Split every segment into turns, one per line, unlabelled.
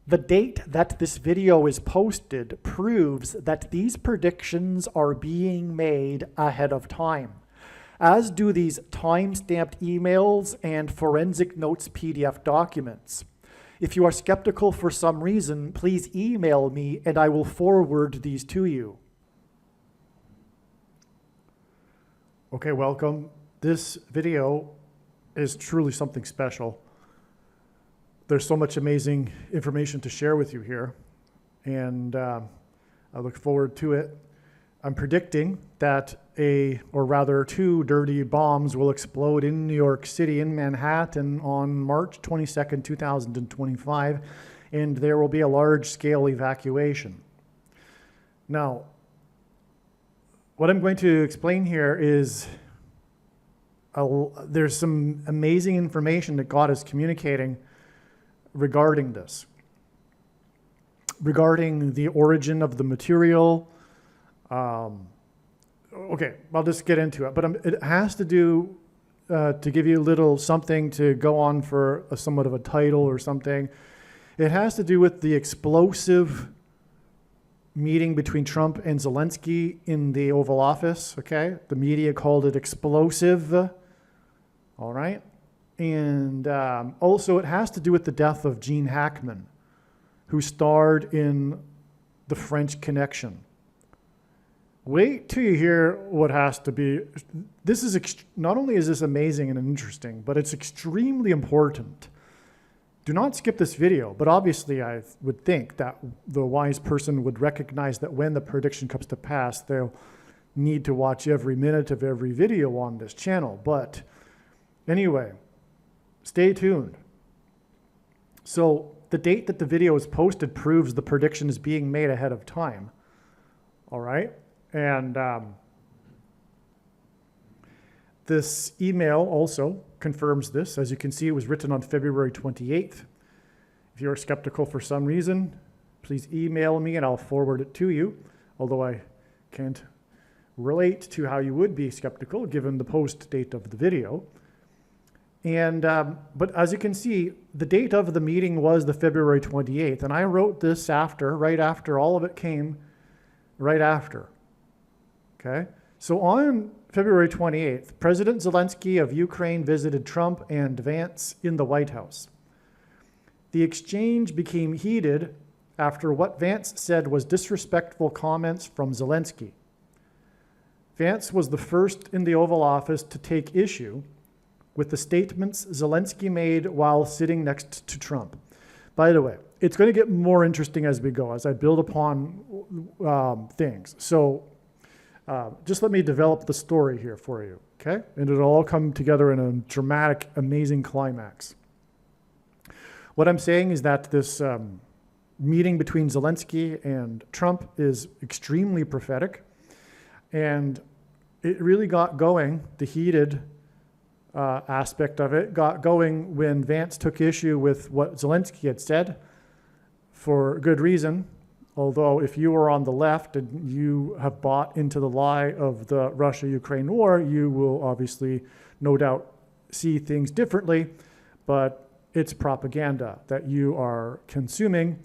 The date that this video is posted proves that these predictions are being made ahead of time, as do these time-stamped emails and forensic notes PDF documents. If you are skeptical for some reason, please email me and I will forward these to you. Okay, welcome. This video is truly something special. There's so much amazing information to share with you here, and I look forward to it. I'm predicting that two dirty bombs will explode in New York City, in Manhattan, on March 22nd, 2025, and there will be a large-scale evacuation. Now, what I'm going to explain here is there's some amazing information that God is communicating regarding this, regarding the origin of the material. Okay, I'll just get into it, but it has to do, to give you a little something to go on for somewhat of a title or something, it has to do with the explosive meeting between Trump and Zelensky in the Oval Office, okay? The media called it explosive, all right? And also it has to do with the death of Gene Hackman, who starred in The French Connection. Wait till you hear what has to be. This is, not only is this amazing and interesting, but it's extremely important. Do not skip this video, but obviously I would think that the wise person would recognize that when the prediction comes to pass, they'll need to watch every minute of every video on this channel. But anyway, stay tuned. So the date that the video is posted proves the prediction is being made ahead of time. All right? And this email also confirms this. As you can see, it was written on February 28th. If you're skeptical for some reason, please email me and I'll forward it to you, although I can't relate to how you would be skeptical given the post date of the video. And, but as you can see, the date of the meeting was the February 28th, and I wrote this right after all of it came, right after, okay? So on February 28th, President Zelensky of Ukraine visited Trump and Vance in the White House. The exchange became heated after what Vance said was disrespectful comments from Zelensky. Vance was the first in the Oval Office to take issue with the statements Zelensky made while sitting next to Trump. By the way, it's going to get more interesting as we go, as I build upon things. So just let me develop the story here for you, okay? And it'll all come together in a dramatic, amazing climax. What I'm saying is that this meeting between Zelensky and Trump is extremely prophetic, and it really got going, the heated aspect of it got going when Vance took issue with what Zelensky had said for good reason. Although if you are on the left and you have bought into the lie of the Russia-Ukraine war, you will obviously, no doubt, see things differently, but it's propaganda that you are consuming,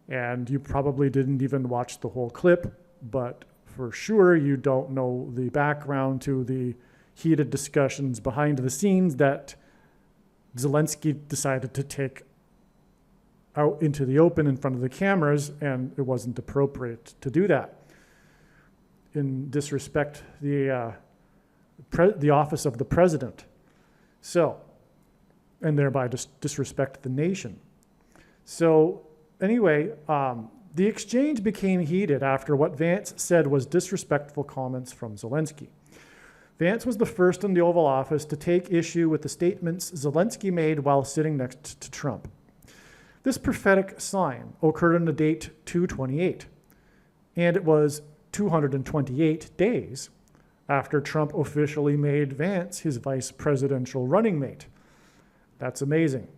and you probably didn't even watch the whole clip, but for sure you don't know the background to the heated discussions behind the scenes that Zelensky decided to take out into the open in front of the cameras, and it wasn't appropriate to do that. In disrespect the office of the president. So, and thereby disrespect the nation. So anyway, the exchange became heated after what Vance said was disrespectful comments from Zelensky. Vance was the first in the Oval Office to take issue with the statements Zelensky made while sitting next to Trump. This prophetic sign occurred on the date 2/28, and it was 228 days after Trump officially made Vance his vice presidential running mate. That's amazing.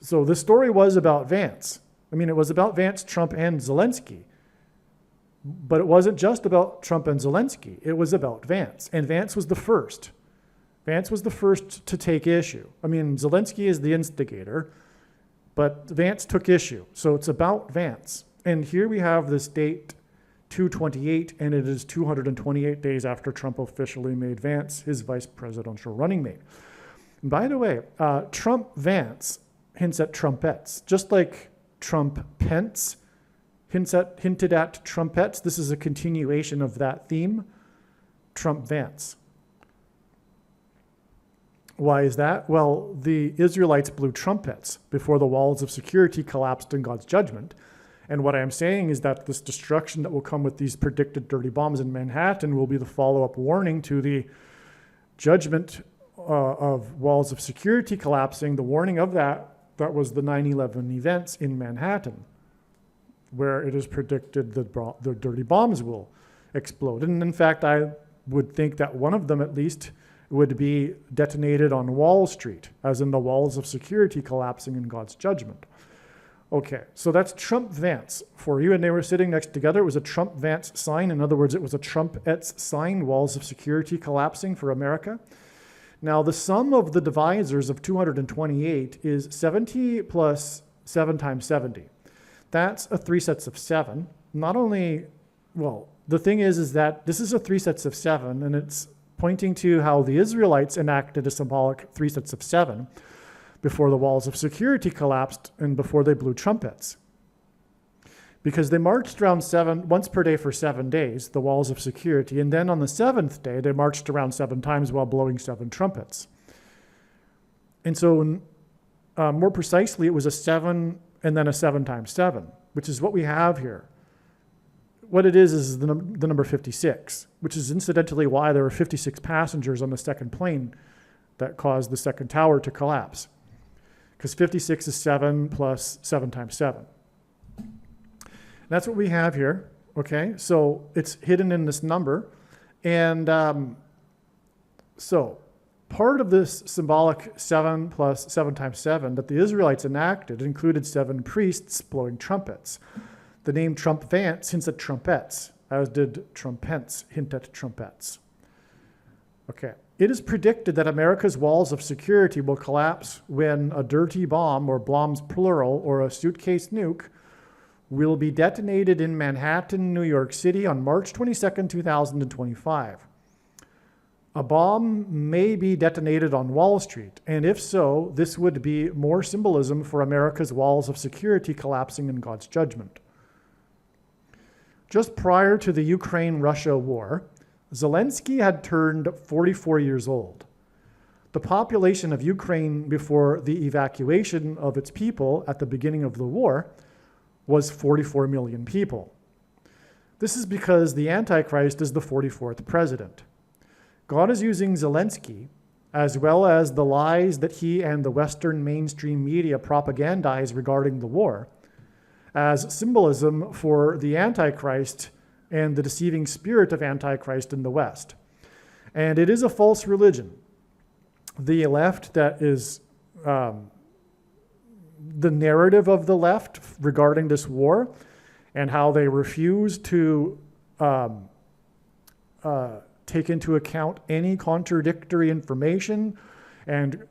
So the story was about Vance. I mean, it was about Vance, Trump, and Zelensky. But it wasn't just about Trump and Zelensky. It was about Vance. And Vance was the first. Vance was the first to take issue. I mean, Zelensky is the instigator. But Vance took issue. So it's about Vance. And here we have this date, 2/28, and it is 228 days after Trump officially made Vance his vice presidential running mate. And by the way, Trump-Vance hints at trumpets, just like Trump-Pence hinted at trumpets. This is a continuation of that theme, Trump-Vance. Why is that? Well, the Israelites blew trumpets before the walls of security collapsed in God's judgment. And what I am saying is that this destruction that will come with these predicted dirty bombs in Manhattan will be the follow-up warning to the judgment of walls of security collapsing. The warning of that was the 9/11 events in Manhattan, where it is predicted that the dirty bombs will explode. And in fact, I would think that one of them at least would be detonated on Wall Street, as in the walls of security collapsing in God's judgment. Okay, so that's Trump-Vance for you, and they were sitting next together. It was a Trump-Vance sign. In other words, it was a Trumpets sign, walls of security collapsing for America. Now, the sum of the divisors of 228 is 70 plus 7 times 70. That's a 3 sets of 7. Not only, well, the thing is that this is a 3 sets of 7, and it's pointing to how the Israelites enacted a symbolic 3 sets of 7 before the walls of security collapsed and before they blew trumpets. Because they marched around once per day for 7 days, the walls of security, and then on the 7th day, they marched around 7 times while blowing 7 trumpets. And so more precisely, it was a 7 and then a 7 times 7, which is what we have here. What it is the number 56, which is incidentally why there were 56 passengers on the second plane that caused the second tower to collapse. Because 56 is 7 plus 7 times 7. That's what we have here, okay? So it's hidden in this number. And so part of this symbolic 7 plus 7 times 7 that the Israelites enacted included 7 priests blowing trumpets. The name Trump-Vance hints at trumpets, as did Trump-Pence hint at trumpets. Okay. It is predicted that America's walls of security will collapse when a dirty bomb, or bombs plural, or a suitcase nuke will be detonated in Manhattan, New York City on March 22nd, 2025. A bomb may be detonated on Wall Street, and if so, this would be more symbolism for America's walls of security collapsing in God's judgment. Just prior to the Ukraine-Russia war, Zelensky had turned 44 years old. The population of Ukraine before the evacuation of its people at the beginning of the war was 44 million people. This is because the Antichrist is the 44th president. God is using Zelensky, as well as the lies that he and the Western mainstream media propagandize regarding the war, as symbolism for the Antichrist and the deceiving spirit of Antichrist in the West. And it is a false religion. The left that is the narrative of the left regarding this war and how they refuse to take into account any contradictory information and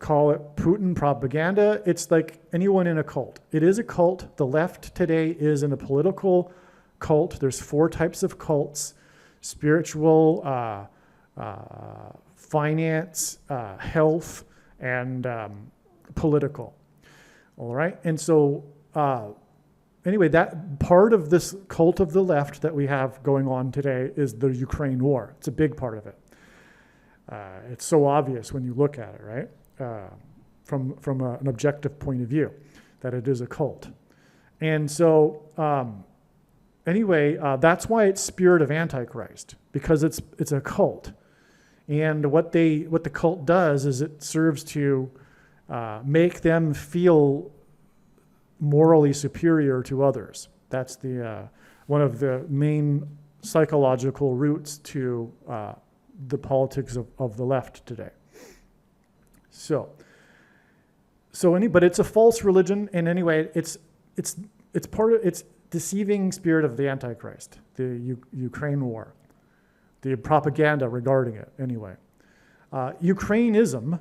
call it Putin propaganda. It's like anyone in a cult. It is a cult. The left today is in a political cult. There's 4 types of cults: spiritual, finance, health, and political. All right? And so anyway, that part of this cult of the left that we have going on today is the Ukraine war. It's a big part of it. It's so obvious when you look at it, right? From an objective point of view, that it is a cult. And so anyway, that's why it's spirit of Antichrist, because it's a cult. And what the cult does is it serves to make them feel morally superior to others. That's one of the main psychological roots to the politics of the left today. But it's a false religion, and anyway, it's deceiving spirit of the Antichrist, the Ukraine war, the propaganda regarding it. Anyway, Ukrainism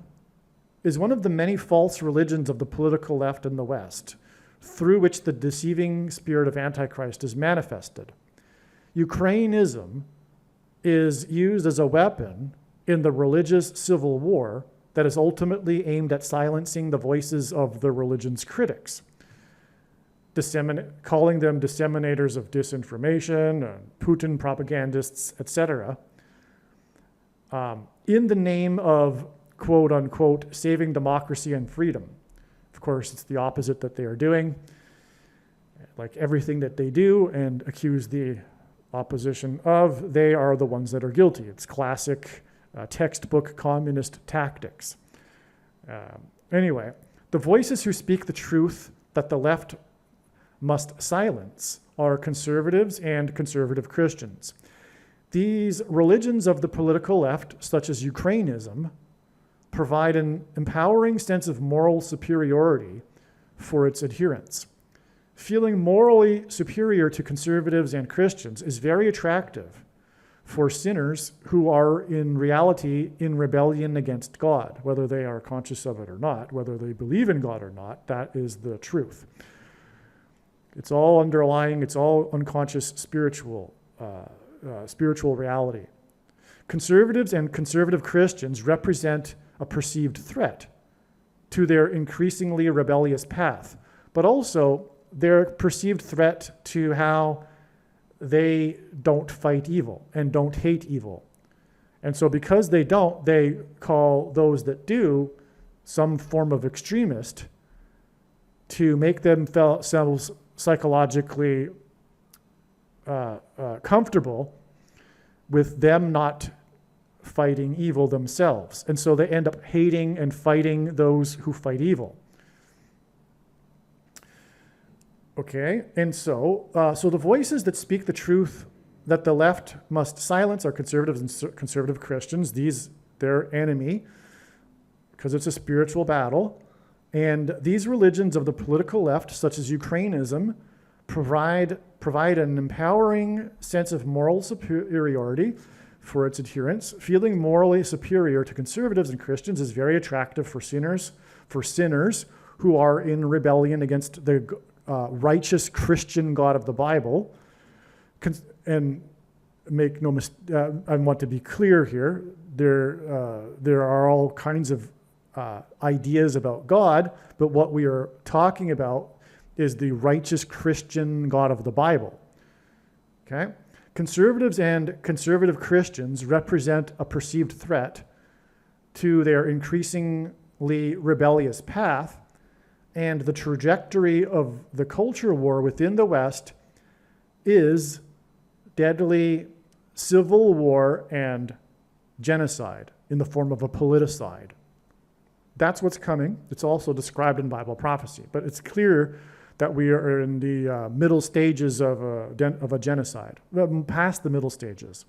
is one of the many false religions of the political left in the West, through which the deceiving spirit of Antichrist is manifested. Ukrainism is used as a weapon in the religious civil war that is ultimately aimed at silencing the voices of the religion's critics, calling them disseminators of disinformation, Putin propagandists, etc., in the name of, quote unquote, saving democracy and freedom. Of course, it's the opposite that they are doing, like everything that they do and accuse the opposition of, they are the ones that are guilty. It's classic textbook communist tactics. Anyway, the voices who speak the truth that the left must silence are conservatives and conservative Christians. These religions of the political left, such as Ukrainism, provide an empowering sense of moral superiority for its adherents. Feeling morally superior to conservatives and Christians is very attractive for sinners who are in reality in rebellion against God, whether they are conscious of it or not, whether they believe in God or not, that is the truth. It's all underlying, it's all unconscious spiritual reality. Conservatives and conservative Christians represent a perceived threat to their increasingly rebellious path, but also their perceived threat to how they don't fight evil and don't hate evil. And so because they don't, they call those that do some form of extremist to make themselves psychologically comfortable with them not fighting evil themselves. And so they end up hating and fighting those who fight evil. Okay, and so the voices that speak the truth that the left must silence are conservatives and conservative Christians. They're enemy, because it's a spiritual battle. And these religions of the political left, such as Ukrainism, provide an empowering sense of moral superiority for its adherents. Feeling morally superior to conservatives and Christians is very attractive for sinners who are in rebellion against the righteous Christian God of the Bible. And make no mistake, I want to be clear here, there are all kinds of ideas about God, but what we are talking about is the righteous Christian God of the Bible. Okay? Conservatives and conservative Christians represent a perceived threat to their increasingly rebellious path, and the trajectory of the culture war within the West is deadly civil war and genocide in the form of a politicide. That's what's coming. It's also described in Bible prophecy, but it's clear that we are in the middle stages of a genocide, past the middle stages.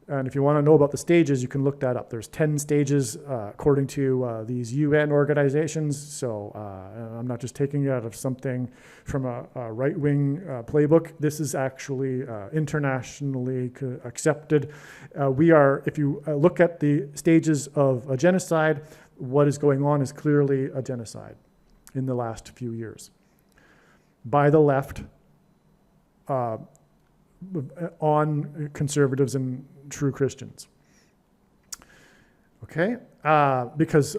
And if you want to know about the stages, you can look that up. There's 10 stages according to these UN organizations. So I'm not just taking it out of something from a right-wing playbook. This is actually internationally accepted. If you look at the stages of a genocide, what is going on is clearly a genocide in the last few years by the left on conservatives and true Christians. Okay? Because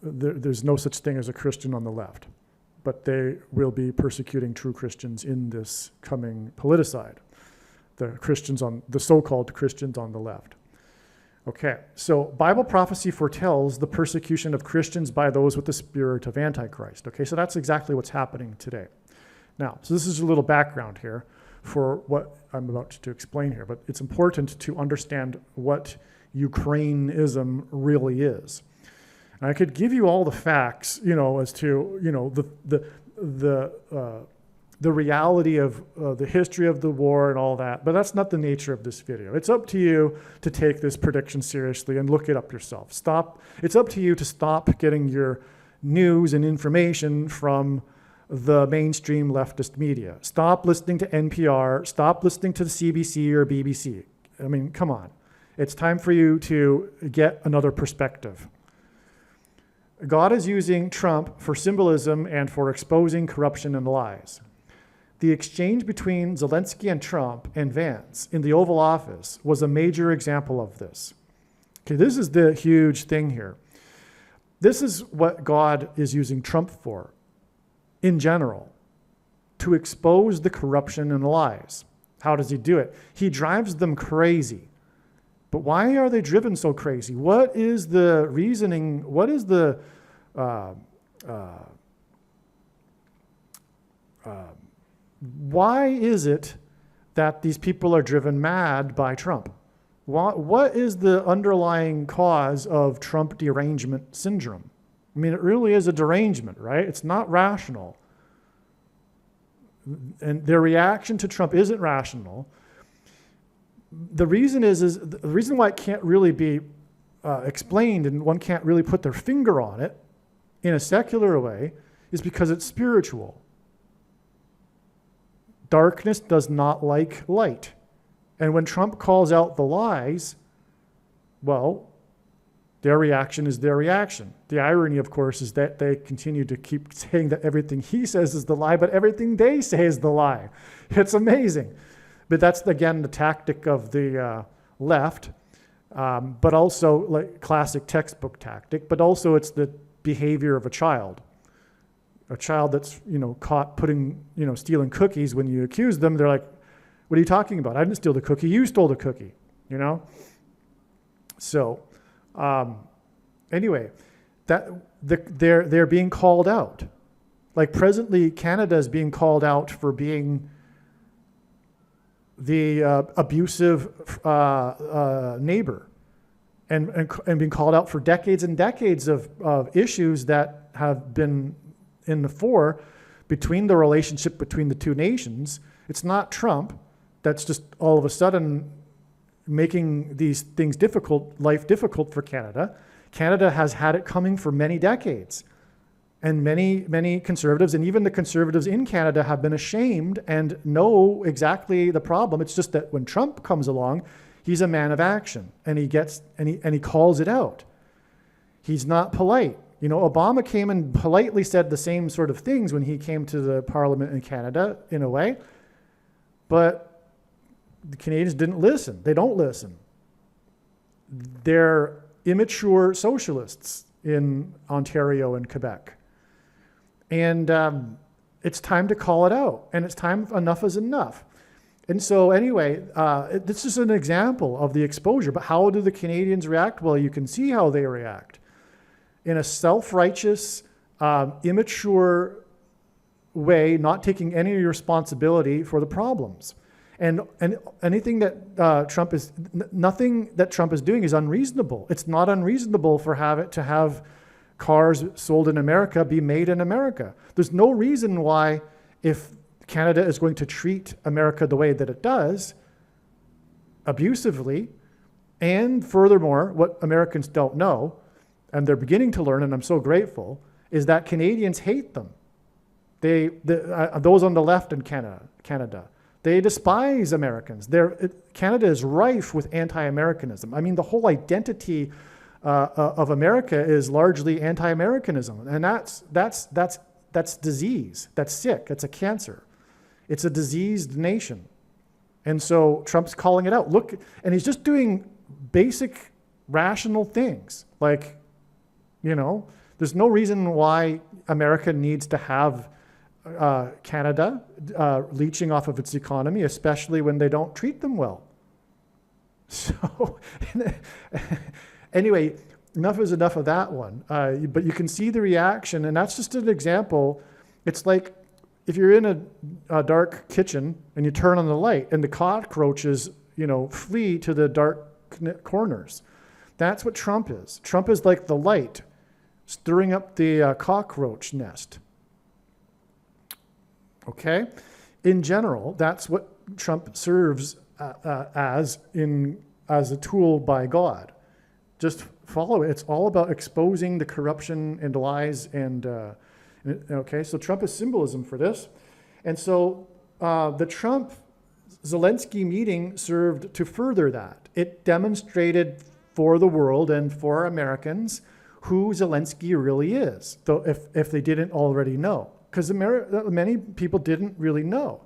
there's no such thing as a Christian on the left, but they will be persecuting true Christians in this coming politicide, the so-called Christians on the left. Okay, so Bible prophecy foretells the persecution of Christians by those with the spirit of Antichrist. Okay, so that's exactly what's happening today. Now, so this is a little background here for what I'm about to explain here, but it's important to understand what Ukrainism really is. And I could give you all the facts, as to, the reality of the history of the war and all that, but that's not the nature of this video. It's up to you to take this prediction seriously and look it up yourself. It's up to you to stop getting your news and information from the mainstream leftist media. Stop listening to NPR, stop listening to the CBC or BBC. I mean, come on. It's time for you to get another perspective. God is using Trump for symbolism and for exposing corruption and lies. The exchange between Zelensky and Trump and Vance in the Oval Office was a major example of this. Okay, this is the huge thing here. This is what God is using Trump for, in general, to expose the corruption and lies. How does he do it? He drives them crazy. But why are they driven so crazy? What is the reasoning? What is the why is it that these people are driven mad by Trump? What is the underlying cause of Trump derangement syndrome? I mean, it really is a derangement, right? It's not rational. And their reaction to Trump isn't rational. The reason is the reason why it can't really be explained and one can't really put their finger on it in a secular way is because it's spiritual. Darkness does not like light. And when Trump calls out the lies, well, their reaction is their reaction. The irony, of course, is that they continue to keep saying that everything he says is the lie, but everything they say is the lie. It's amazing. But that's, again, the tactic of the left, but also like classic textbook tactic, but also it's the behavior of a child. A child that's, caught stealing cookies, when you accuse them, they're like, what are you talking about? I didn't steal the cookie. You stole the cookie, So, anyway, they're being called out. Like presently, Canada is being called out for being the abusive neighbor, and being called out for decades and decades of issues that have been in the fore between the relationship between the two nations. It's not Trump that's just all of a sudden making these things life difficult for Canada. Canada has had it coming for many decades. And many conservatives, and even the conservatives in Canada, have been ashamed and know exactly the problem. It's just that when Trump comes along, he's a man of action, and he calls it out. He's not polite. Obama came and politely said the same sort of things when he came to the parliament in Canada, in a way, but the Canadians didn't listen. They don't listen. They're immature socialists in Ontario and Quebec. And it's time to call it out. And it's time enough is enough. And so anyway, this is an example of the exposure. But how do the Canadians react? Well, you can see how they react. In a self-righteous, immature way, not taking any responsibility for the problems. And anything that nothing that Trump is doing is unreasonable. It's not unreasonable to have cars sold in America be made in America. There's no reason why, if Canada is going to treat America the way that it does, abusively, and furthermore, what Americans don't know, and they're beginning to learn, and I'm so grateful, is that Canadians hate them. Those on the left in Canada, they despise Americans. Canada is rife with anti-Americanism. I mean, the whole identity of America is largely anti-Americanism, and that's disease. That's sick. It's a cancer. It's a diseased nation, and so Trump's calling it out. Look, and he's just doing basic, rational things. Like, there's no reason why America needs to have Canada leeching off of its economy, especially when they don't treat them well. So, anyway, enough is enough of that one. But you can see the reaction, and that's just an example. It's like if you're in a dark kitchen and you turn on the light and the cockroaches, flee to the dark corners. That's what Trump is. Trump is like the light stirring up the cockroach nest. Okay? In general, that's what Trump serves as a tool by God. Just follow it. It's all about exposing the corruption and lies. Okay, so Trump is symbolism for this. And so the Trump-Zelensky meeting served to further that. It demonstrated for the world and for Americans who Zelensky really is, though if they didn't already know. Because many people didn't really know.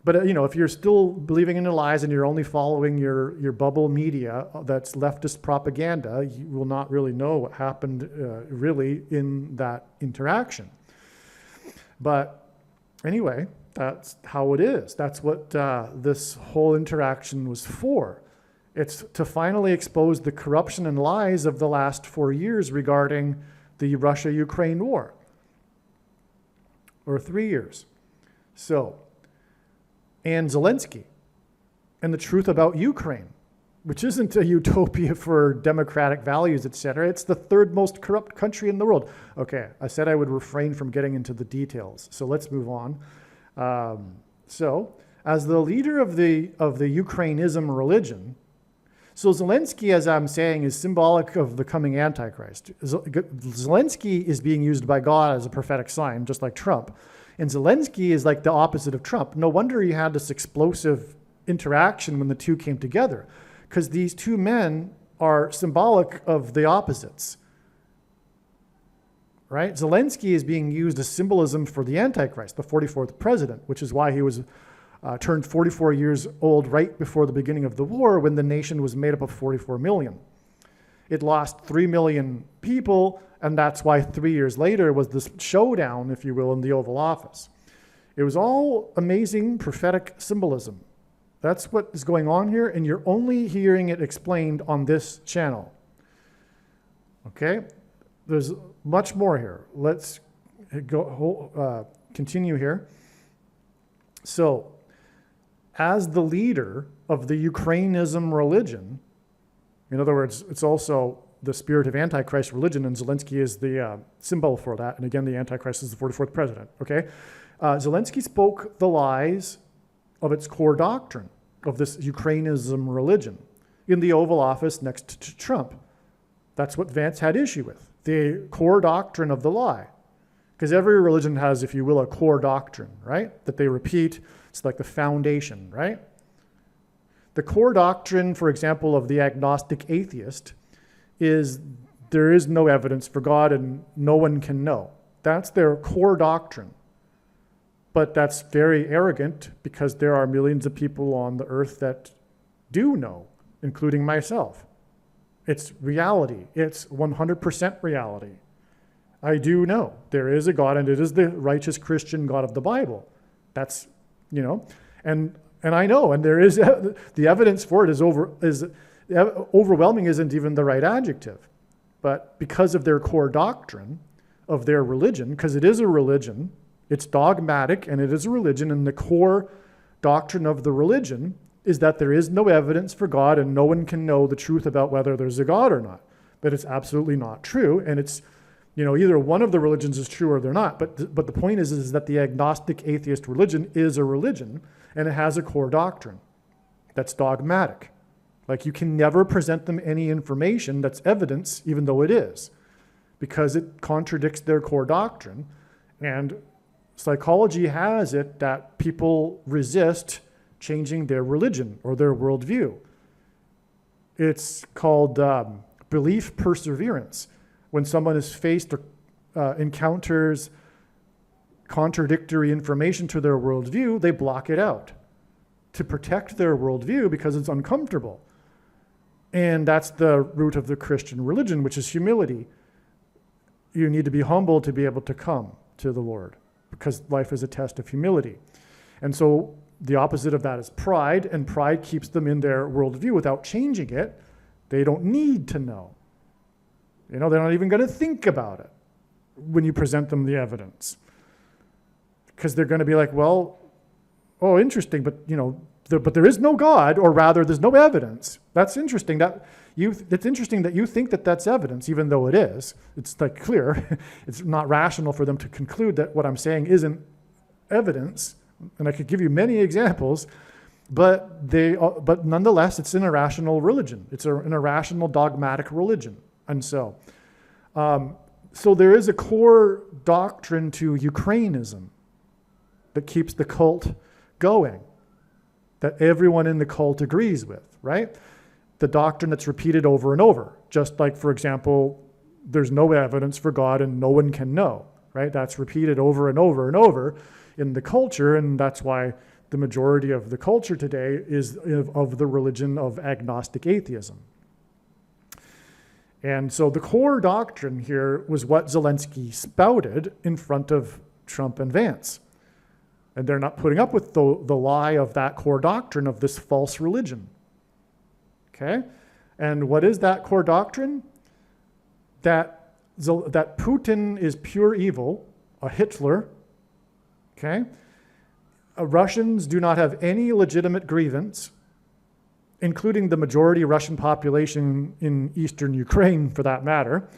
But if you're still believing in the lies and you're only following your bubble media that's leftist propaganda, you will not really know what happened really in that interaction. But anyway, that's how it is. That's what this whole interaction was for. It's to finally expose the corruption and lies of the last 4 years regarding the Russia-Ukraine war, or 3 years. And Zelensky, and the truth about Ukraine, which isn't a utopia for democratic values, etc. It's the third most corrupt country in the world. Okay, I said I would refrain from getting into the details, so let's move on. So, as the leader of the Ukrainism religion, so Zelensky, as I'm saying, is symbolic of the coming Antichrist. Zelensky is being used by God as a prophetic sign, just like Trump. And Zelensky is like the opposite of Trump. No wonder he had this explosive interaction when the two came together, because these two men are symbolic of the opposites, right? Zelensky is being used as symbolism for the Antichrist, the 44th president, which is why he was turned 44 years old right before the beginning of the war, when the nation was made up of 44 million. It lost 3 million people, and that's why 3 years later was this showdown, if you will, in the Oval Office. It was all amazing prophetic symbolism. That's what is going on here, and you're only hearing it explained on this channel. Okay? There's much more here. Let's continue here. So, as the leader of the Ukrainism religion, in other words, it's also the spirit of Antichrist religion, and Zelensky is the symbol for that. And again, the Antichrist is the 44th president, okay? Zelensky spoke the lies of its core doctrine of this Ukrainism religion in the Oval Office next to Trump. That's what Vance had issue with, the core doctrine of the lie. Because every religion has, if you will, a core doctrine, right? That they repeat. It's like the foundation, right? The core doctrine, for example, of the agnostic atheist is there is no evidence for God and no one can know. That's their core doctrine. But that's very arrogant, because there are millions of people on the earth that do know, including myself. It's reality. It's 100% reality. I do know there is a God, and it is the righteous Christian God of the Bible. That's, and I know, and there is the evidence for it is overwhelming. Isn't even the right adjective, but because of their core doctrine of their religion, because it is a religion, it's dogmatic and it is a religion, and the core doctrine of the religion is that there is no evidence for God and no one can know the truth about whether there's a God or not. But it's absolutely not true, and it's either one of the religions is true or they're not. But the point is that the agnostic atheist religion is a religion, and it has a core doctrine that's dogmatic. Like, you can never present them any information that's evidence, even though it is, because it contradicts their core doctrine. And psychology has it that people resist changing their religion or their worldview. It's called belief perseverance. When someone is faced or encounters contradictory information to their worldview, they block it out to protect their worldview because it's uncomfortable. And that's the root of the Christian religion, which is humility. You need to be humble to be able to come to the Lord, because life is a test of humility. And so the opposite of that is pride, and pride keeps them in their worldview without changing it. They don't need to know. They're not even going to think about it when you present them the evidence, because they're going to be like, well, oh, interesting, but but there is no God, or rather, there's no evidence. That's interesting. It's interesting that you think that that's evidence, even though it is. It's like clear. It's not rational for them to conclude that what I'm saying isn't evidence. And I could give you many examples, but nonetheless, it's an irrational religion. It's an irrational dogmatic religion. And so there is a core doctrine to Ukrainism that keeps the cult going, that everyone in the cult agrees with, right? The doctrine that's repeated over and over, just like, for example, there's no evidence for God and no one can know, right? That's repeated over and over and over in the culture, and that's why the majority of the culture today is of the religion of agnostic atheism. And so the core doctrine here was what Zelensky spouted in front of Trump and Vance. And they're not putting up with the lie of that core doctrine of this false religion. Okay? And what is that core doctrine? That Putin is pure evil, a Hitler. Okay? Russians do not have any legitimate grievance, including the majority Russian population in eastern Ukraine, for that matter.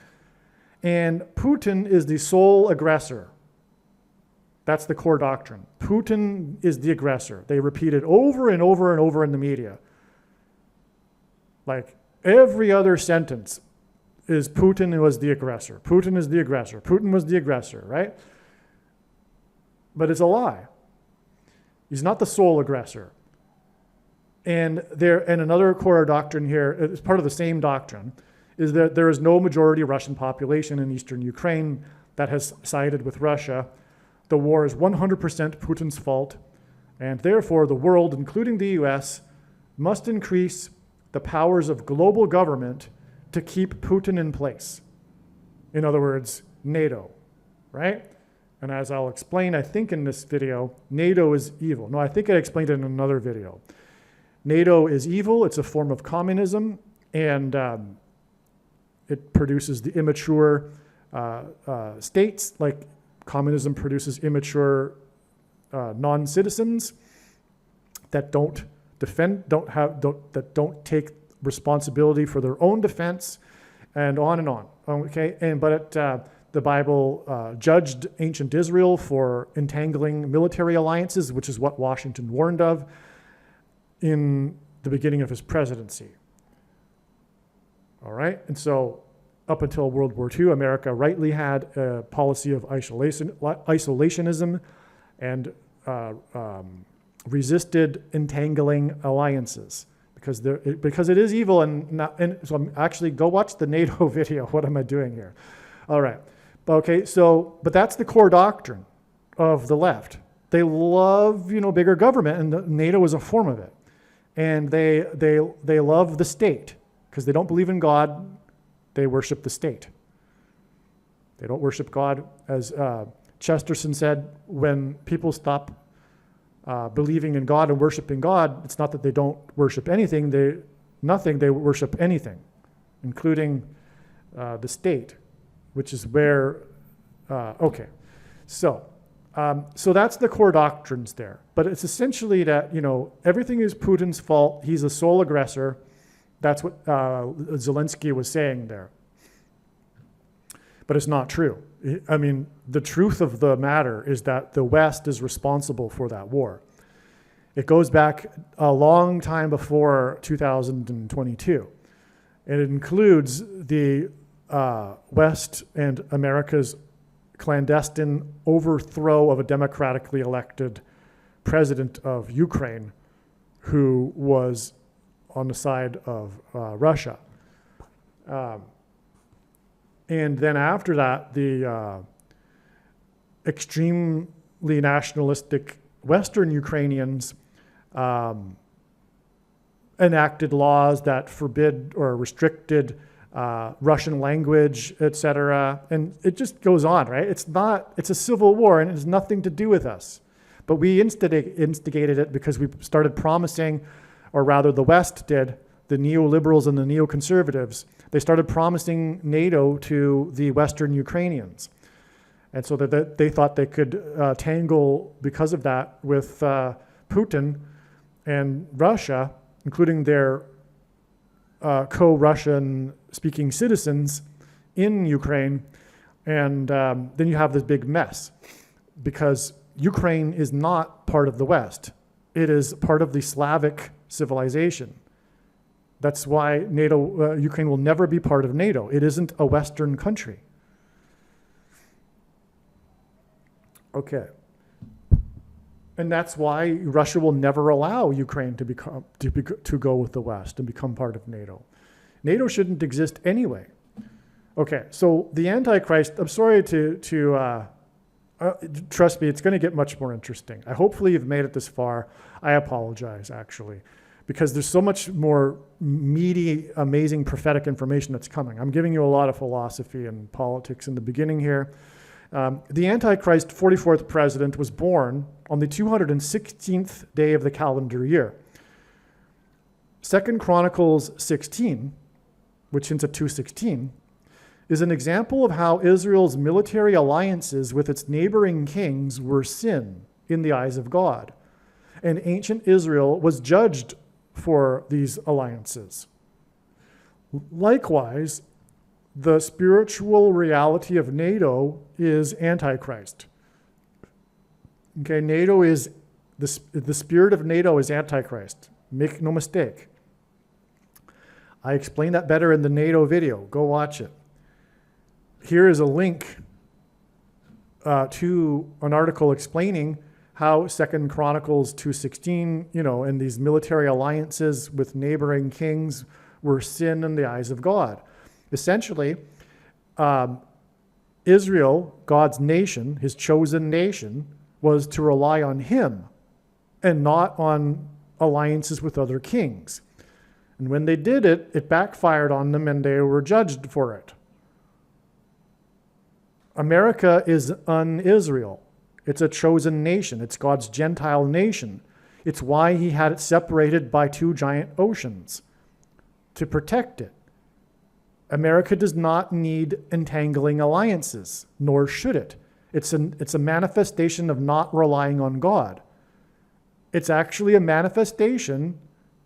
And Putin is the sole aggressor. That's the core doctrine. Putin is the aggressor. They repeat it over and over and over in the media. Like every other sentence is Putin was the aggressor. Putin is the aggressor. Putin was the aggressor, right? But it's a lie. He's not the sole aggressor. And another core doctrine here, it's part of the same doctrine, is that there is no majority Russian population in eastern Ukraine that has sided with Russia. The war is 100% Putin's fault, and therefore the world, including the US, must increase the powers of global government to keep Putin in place. In other words, NATO, right? And as I'll explain, I think in this video, NATO is evil. No, I think I explained it in another video. NATO is evil, it's a form of communism, and it produces the immature states, like communism produces immature non-citizens that don't defend, that don't take responsibility for their own defense, and on and on. Okay, but the Bible judged ancient Israel for entangling military alliances, which is what Washington warned of in the beginning of his presidency. All right, and so up until World War II, America rightly had a policy of isolationism and resisted entangling alliances because it is evil. And so I'm actually, go watch the NATO video. What am I doing here? All right, okay, but that's the core doctrine of the left. They love, bigger government, and NATO is a form of it. And they love the state because they don't believe in God. They worship the state. They don't worship God. As Chesterton said, when people stop believing in God and worshiping God, it's not that they don't worship anything. They worship anything, including the state, which is where, okay. So that's the core doctrines there. But it's essentially that, everything is Putin's fault. He's the sole aggressor. That's what Zelensky was saying there. But it's not true. I mean, the truth of the matter is that the West is responsible for that war. It goes back a long time before 2022. And it includes the West and America's clandestine overthrow of a democratically elected president of Ukraine who was on the side of Russia. And then after that, the extremely nationalistic Western Ukrainians enacted laws that forbid or restricted Russian language, etc. And it just goes on, right? It's a civil war and it has nothing to do with us. But we instigated it because we started promising, or rather the West did, the neoliberals and the neoconservatives, they started promising NATO to the Western Ukrainians. And so that they thought they could tangle because of that with Putin and Russia, including their co-Russian speaking citizens in Ukraine. And then you have this big mess because Ukraine is not part of the West. It is part of the Slavic civilization. That's why Ukraine will never be part of NATO. It isn't a Western country. Okay. And that's why Russia will never allow Ukraine to go with the West and become part of NATO. NATO shouldn't exist anyway. Okay, so the Antichrist, I'm sorry to trust me, it's going to get much more interesting. Hopefully you've made it this far. I apologize, actually, because there's so much more meaty, amazing prophetic information that's coming. I'm giving you a lot of philosophy and politics in the beginning here. The Antichrist 44th president was born on the 216th day of the calendar year. 2 Chronicles 16, which hints at 216, is an example of how Israel's military alliances with its neighboring kings were sin in the eyes of God. And ancient Israel was judged for these alliances. Likewise, the spiritual reality of NATO is Antichrist. Okay, NATO is, the spirit of NATO is Antichrist. Make no mistake. I explained that better in the NATO video. Go watch it. Here is a link to an article explaining how 2 Chronicles 2:16, and these military alliances with neighboring kings were sin in the eyes of God. Essentially, Israel, God's nation, his chosen nation, was to rely on him and not on alliances with other kings. And when they did it, it backfired on them and they were judged for it. America is un-Israel. It's a chosen nation. It's God's Gentile nation. It's why he had it separated by two giant oceans, to protect it. America does not need entangling alliances, nor should it. It's a manifestation of not relying on God. It's actually a manifestation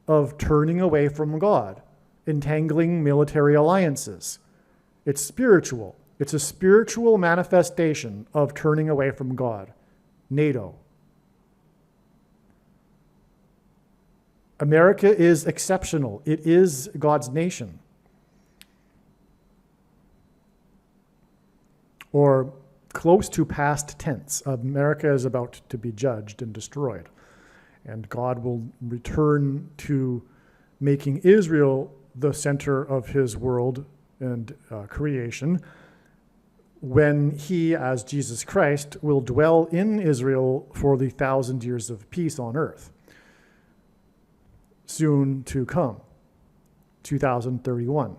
of turning away from God, entangling military alliances. It's spiritual. It's a spiritual manifestation of turning away from God. NATO. America is exceptional. It is God's nation. Or close to past tense. America is about to be judged and destroyed. And God will return to making Israel the center of his world and creation, when he, as Jesus Christ, will dwell in Israel for the 1,000 years of peace on earth. Soon to come, 2031.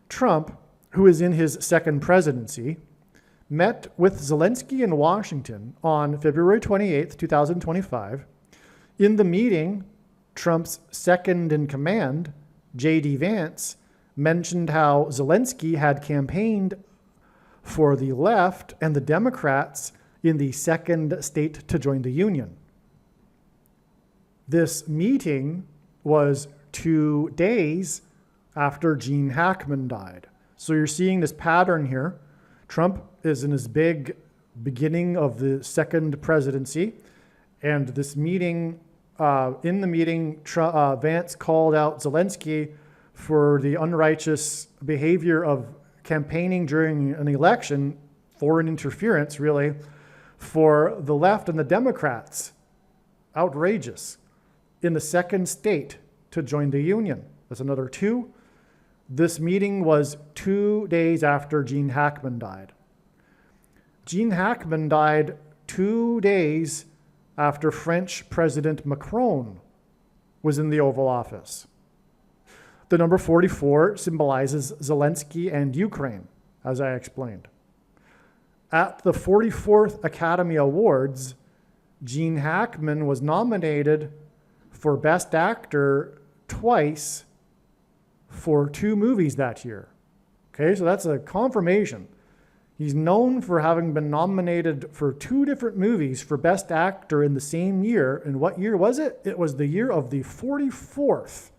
Trump, who is in his second presidency, met with Zelensky in Washington on February 28, 2025. In the meeting, Trump's second in command, J.D. Vance, mentioned how Zelensky had campaigned for the left and the Democrats in the second state to join the Union. This meeting was 2 days after Gene Hackman died. So you're seeing this pattern here. Trump is in his big beginning of the second presidency, and this meeting, in the meeting, Vance called out Zelensky for the unrighteous behavior of campaigning during an election, foreign interference, really, for the left and the Democrats. Outrageous. In the second state to join the Union. That's another 2. This meeting was 2 days after Gene Hackman died. Gene Hackman died 2 days after French President Macron was in the Oval Office. The number 44 symbolizes Zelensky and Ukraine, as I explained. At the 44th Academy Awards, Gene Hackman was nominated for Best Actor twice for 2 movies that year. Okay, so that's a confirmation. He's known for having been nominated for 2 different movies for Best Actor in the same year. And what year was it? It was the year of the 44th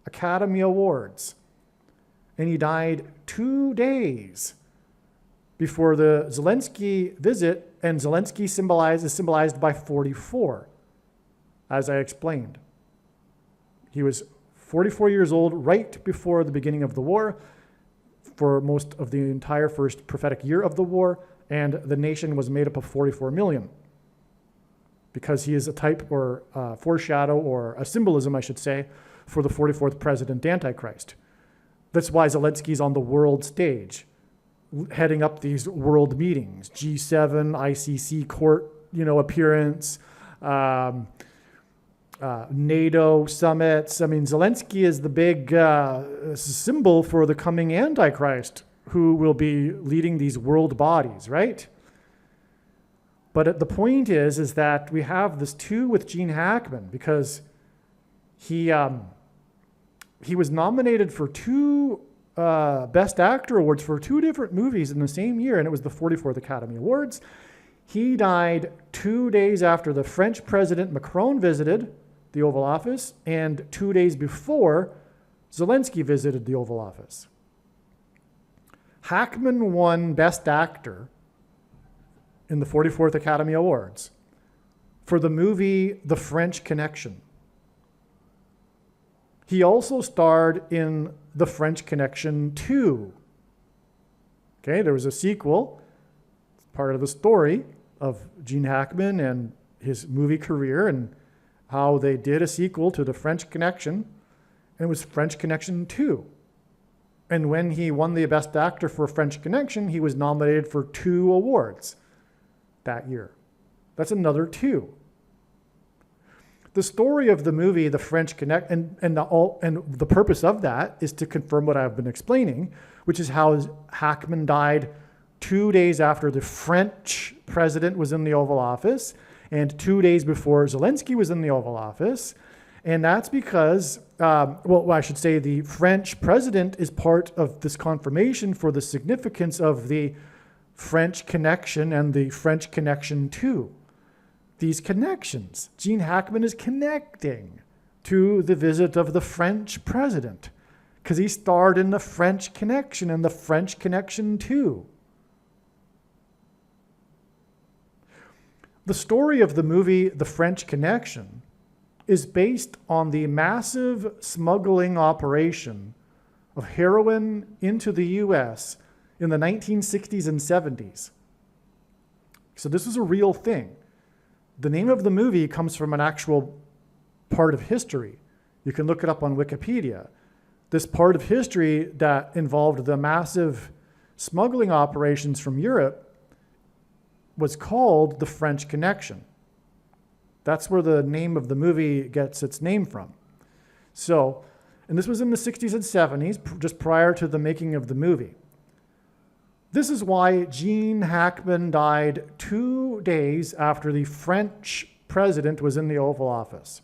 Academy Awards. And he died 2 days before the Zelensky visit, and Zelensky is symbolized by 44, as I explained. He was 44 years old right before the beginning of the war, for most of the entire first prophetic year of the war, and the nation was made up of 44 million. Because he is a type or foreshadow, or a symbolism, I should say, for the 44th president, Antichrist. That's why Zelensky's on the world stage, heading up these world meetings, G7, ICC court, appearance, NATO summits. I mean, Zelensky is the big symbol for the coming Antichrist, who will be leading these world bodies, right? But the point is that we have this too with Gene Hackman, because he was nominated for 2 Best Actor awards for 2 different movies in the same year, and it was the 44th Academy Awards. He died 2 days after the French President Macron visited the Oval Office, and 2 days before Zelensky visited the Oval Office. Hackman won Best Actor in the 44th Academy Awards for the movie The French Connection. He also starred in The French Connection 2. Okay, there was a sequel, part of the story of Gene Hackman and his movie career and how they did a sequel to The French Connection, and it was French Connection 2. And when he won the Best Actor for French Connection, he was nominated for 2 awards that year. That's another 2. The story of the movie, The French Connection, and the purpose of that is to confirm what I've been explaining, which is how Hackman died 2 days after the French president was in the Oval Office and 2 days before Zelensky was in the Oval Office. And that's because, I should say the French president is part of this confirmation for the significance of the French Connection and the French Connection 2. These connections, Gene Hackman is connecting to the visit of the French president because he starred in the French Connection and the French Connection 2. The story of the movie The French Connection is based on the massive smuggling operation of heroin into the U.S. in the 1960s and 70s. So this is a real thing. The name of the movie comes from an actual part of history. You can look it up on Wikipedia. This part of history that involved the massive smuggling operations from Europe was called The French Connection. That's where the name of the movie gets its name from. So, and this was in the 60s and 70s, just prior to the making of the movie. This is why Gene Hackman died 2 days after the French president was in the Oval Office.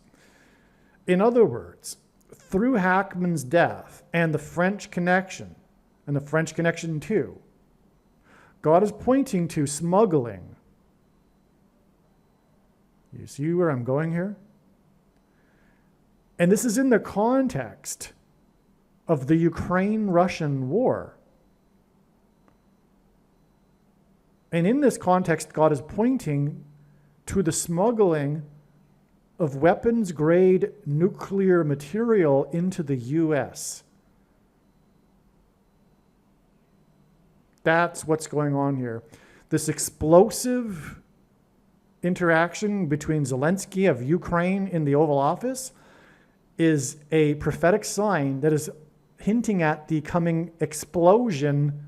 In other words, through Hackman's death and the French Connection, and the French Connection 2, God is pointing to smuggling. You see where I'm going here? And this is in the context of the Ukraine-Russian war. And in this context, God is pointing to the smuggling of weapons-grade nuclear material into the U.S. That's what's going on here. This explosive interaction between Zelensky of Ukraine in the Oval Office is a prophetic sign that is hinting at the coming explosion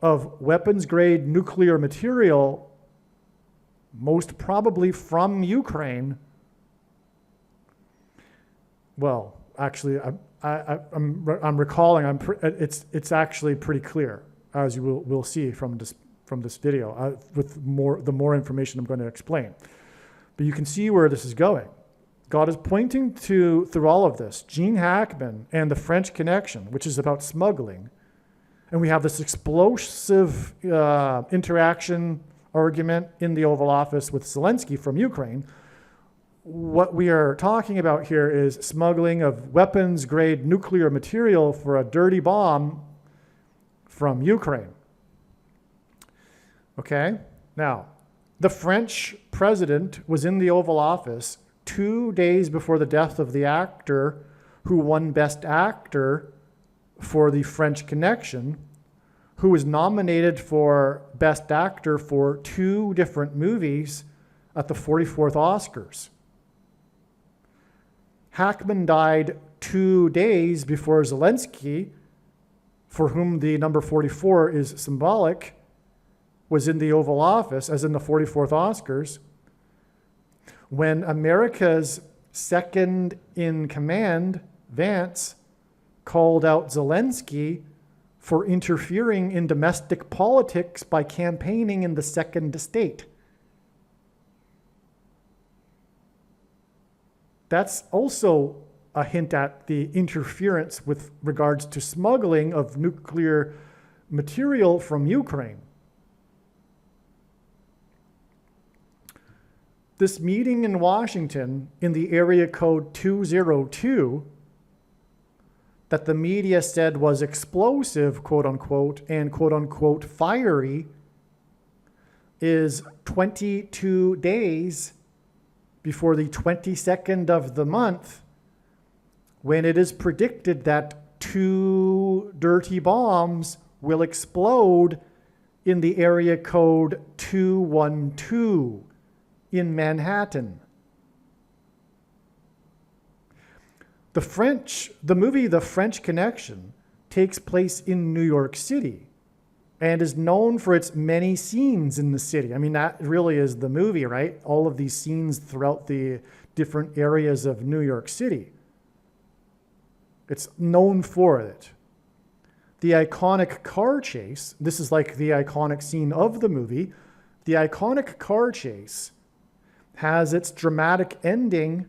of weapons-grade nuclear material, most probably from Ukraine. Well, actually, I'm recalling. It's actually pretty clear, as you will see from this video, with the more information I'm going to explain. But you can see where this is going. God is pointing to, through all of this, Gene Hackman and the French Connection, which is about smuggling. And we have this explosive interaction argument in the Oval Office with Zelensky from Ukraine. What we are talking about here is smuggling of weapons-grade nuclear material for a dirty bomb from Ukraine. Okay? Now, the French president was in the Oval Office 2 days before the death of the actor who won Best Actor for the French Connection, who was nominated for Best Actor for 2 different movies at the 44th Oscars. Hackman died 2 days before Zelensky, for whom the number 44 is symbolic, was in the Oval Office, as in the 44th Oscars, when America's second in command, Vance, called out Zelensky for interfering in domestic politics by campaigning in the second state. That's also a hint at the interference with regards to smuggling of nuclear material from Ukraine. This meeting in Washington in the area code 202 that the media said was explosive, quote unquote, and quote unquote fiery, is 22 days before the 22nd of the month, when it is predicted that 2 dirty bombs will explode in the area code 212 in Manhattan. The movie The French Connection takes place in New York City and is known for its many scenes in the city. I mean, that really is the movie, right? All of these scenes throughout the different areas of New York City. It's known for it. The iconic car chase, this is like the iconic scene of the movie. The iconic car chase has its dramatic ending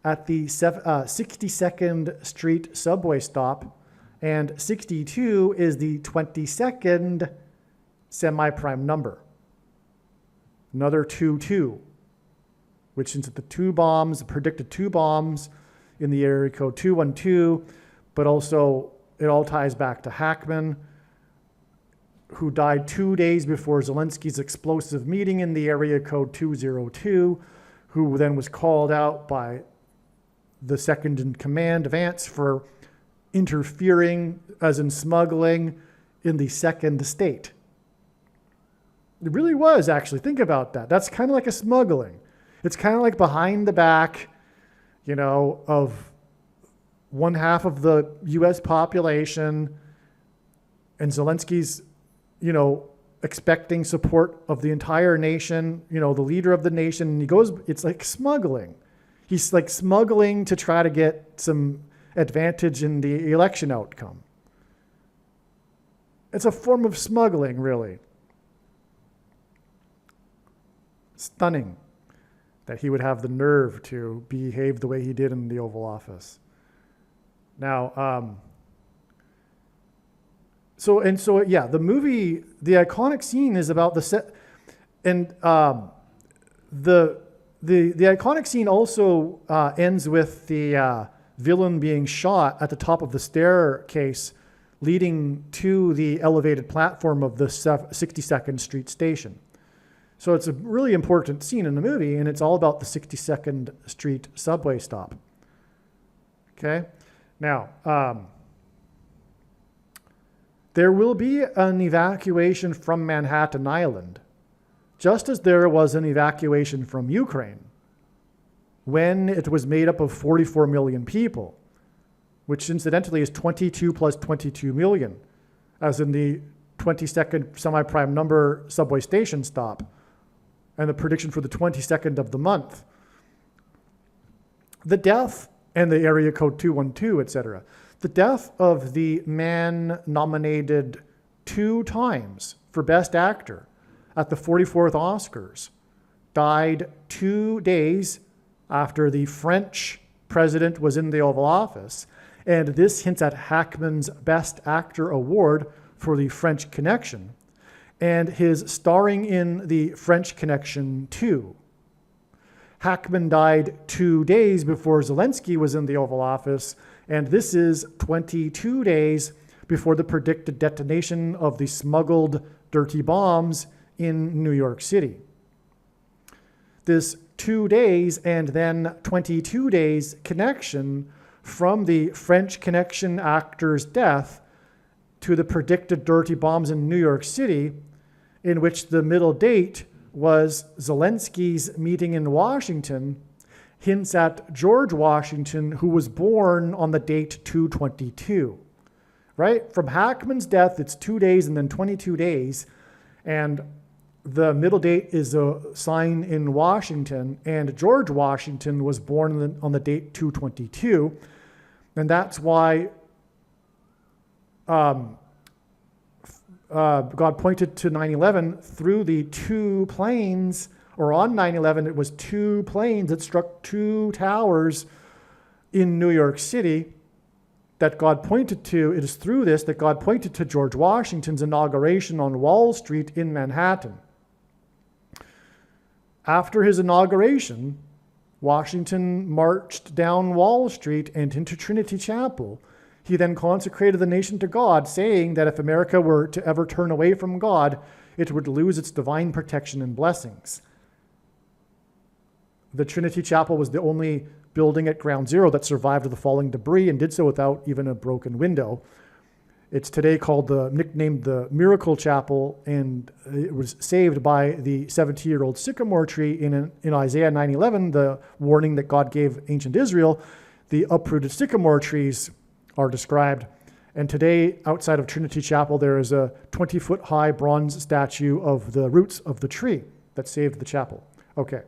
at the 62nd Street subway stop, and 62 is the 22nd semi-prime number. Another 2-2, which is the predicted 2 bombs in the area code 212, but also it all ties back to Hackman, who died 2 days before Zelensky's explosive meeting in the area code 202, who then was called out by the second in command, Vance, for interfering, as in smuggling, in the second state. It really was, actually. Think about that. That's kind of like a smuggling. It's kind of like behind the back, of 1/2 of the U.S. population, and Zelensky's, expecting support of the entire nation, the leader of the nation, and he goes, it's like smuggling. He's like smuggling to try to get some advantage in the election outcome. It's a form of smuggling, really. Stunning that he would have the nerve to behave the way he did in the Oval Office. Now, the movie, the iconic scene is about the set, and the iconic scene also ends with the villain being shot at the top of the staircase leading to the elevated platform of the 62nd Street station. So it's a really important scene in the movie, and it's all about the 62nd Street subway stop. Okay? Now, there will be an evacuation from Manhattan Island, just as there was an evacuation from Ukraine when it was made up of 44 million people, which incidentally is 22 plus 22 million, as in the 22nd semi-prime number subway station stop, and the prediction for the 22nd of the month. The death, and the area code 212, etc. The death of the man nominated 2 times for Best Actor at the 44th Oscars died 2 days after the French president was in the Oval Office, and this hints at Hackman's Best Actor award for The French Connection and his starring in The French Connection 2. Hackman died 2 days before Zelensky was in the Oval Office, and this is 22 days before the predicted detonation of the smuggled dirty bombs in New York City. This 2 days and then 22 days connection from the French Connection actor's death to the predicted dirty bombs in New York City, in which the middle date was Zelensky's meeting in Washington, hints at George Washington, who was born on the date 2/22, right? From Hackman's death, it's 2 days and then 22 days. And the middle date is a sign in Washington. And George Washington was born on the date 2/22. And that's why God pointed to 9/11 through the two planes, or on 9/11, it was two planes that struck two towers in New York City that God pointed to. It is through this that God pointed to George Washington's inauguration on Wall Street in Manhattan. After his inauguration, Washington marched down Wall Street and into Trinity Chapel. He then consecrated the nation to God, saying that if America were to ever turn away from God, it would lose its divine protection and blessings. The Trinity Chapel was the only building at Ground Zero that survived the falling debris and did so without even a broken window. It's today nicknamed the Miracle Chapel, and it was saved by the 70-year-old sycamore tree in Isaiah 9:11, the warning that God gave ancient Israel. The uprooted sycamore trees are described. And today, outside of Trinity Chapel, there is a 20-foot-high bronze statue of the roots of the tree that saved the chapel. Okay.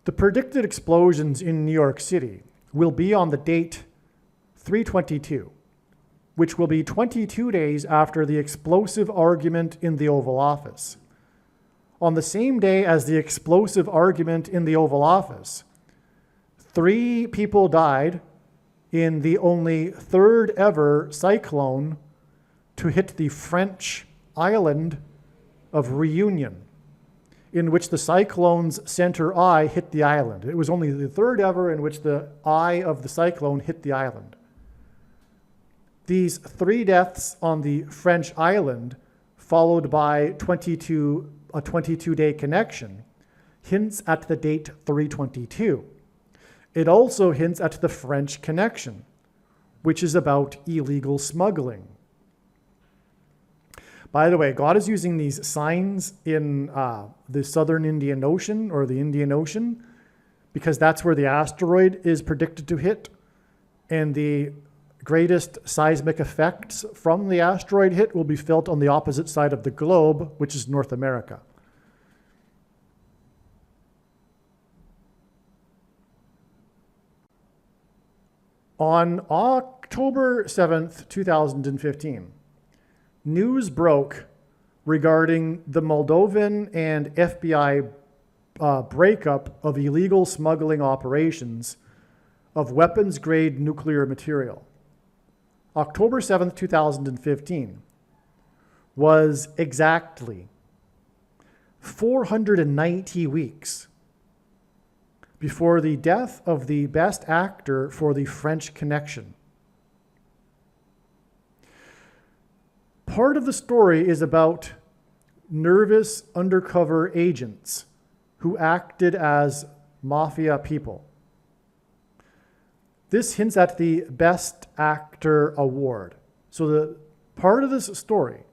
The predicted explosions in New York City will be on the date 3/22, which will be 22 days after the explosive argument in the Oval Office. On the same day as the explosive argument in the Oval Office, 3 people died in the only third ever cyclone to hit the French island of Reunion, in which the cyclone's center eye hit the island. It was only the third ever in which the eye of the cyclone hit the island. These 3 deaths on the French island, followed by a 22-day connection, hints at the date 3/22. It also hints at the French connection, which is about illegal smuggling. By the way, God is using these signs in the southern Indian Ocean, or the Indian Ocean, because that's where the asteroid is predicted to hit. And the greatest seismic effects from the asteroid hit will be felt on the opposite side of the globe, which is North America. On October 7th, 2015, news broke regarding the Moldovan and FBI breakup of illegal smuggling operations of weapons-grade nuclear material. October 7th, 2015 was exactly 490 weeks before the death of the best actor for the French Connection. Part of the story is about nervous undercover agents who acted as mafia people. This hints at the Best Actor Award. So the part of this story,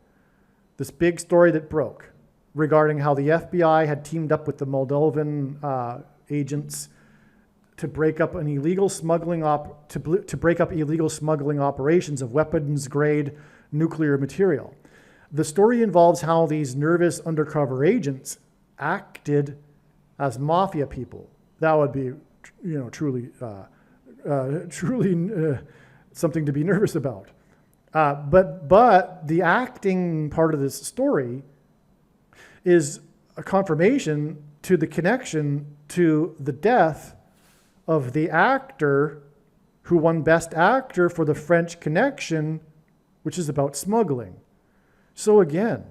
this big story that broke regarding how the FBI had teamed up with the Moldovan agents to break up an illegal smuggling to break up illegal smuggling operations of weapons-grade nuclear material. The story involves how these nervous undercover agents acted as mafia people. That would be, truly something to be nervous about. But the acting part of this story is a confirmation to the connection to the death of the actor who won Best Actor for the French Connection, which is about smuggling. So again,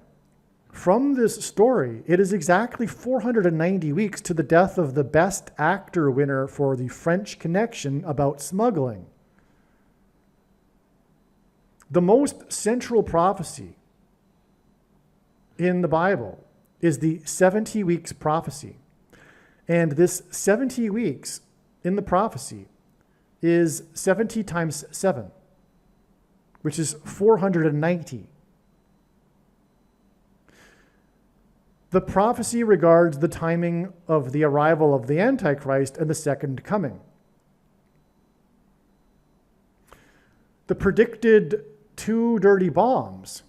from this story, it is exactly 490 weeks to the death of the Best Actor winner for the French Connection about smuggling. The most central prophecy in the Bible is the 70 weeks prophecy. And this 70 weeks in the prophecy is 70 times 7. which is 490. The prophecy regards the timing of the arrival of the Antichrist and the second coming. The predicted 2 dirty bombs,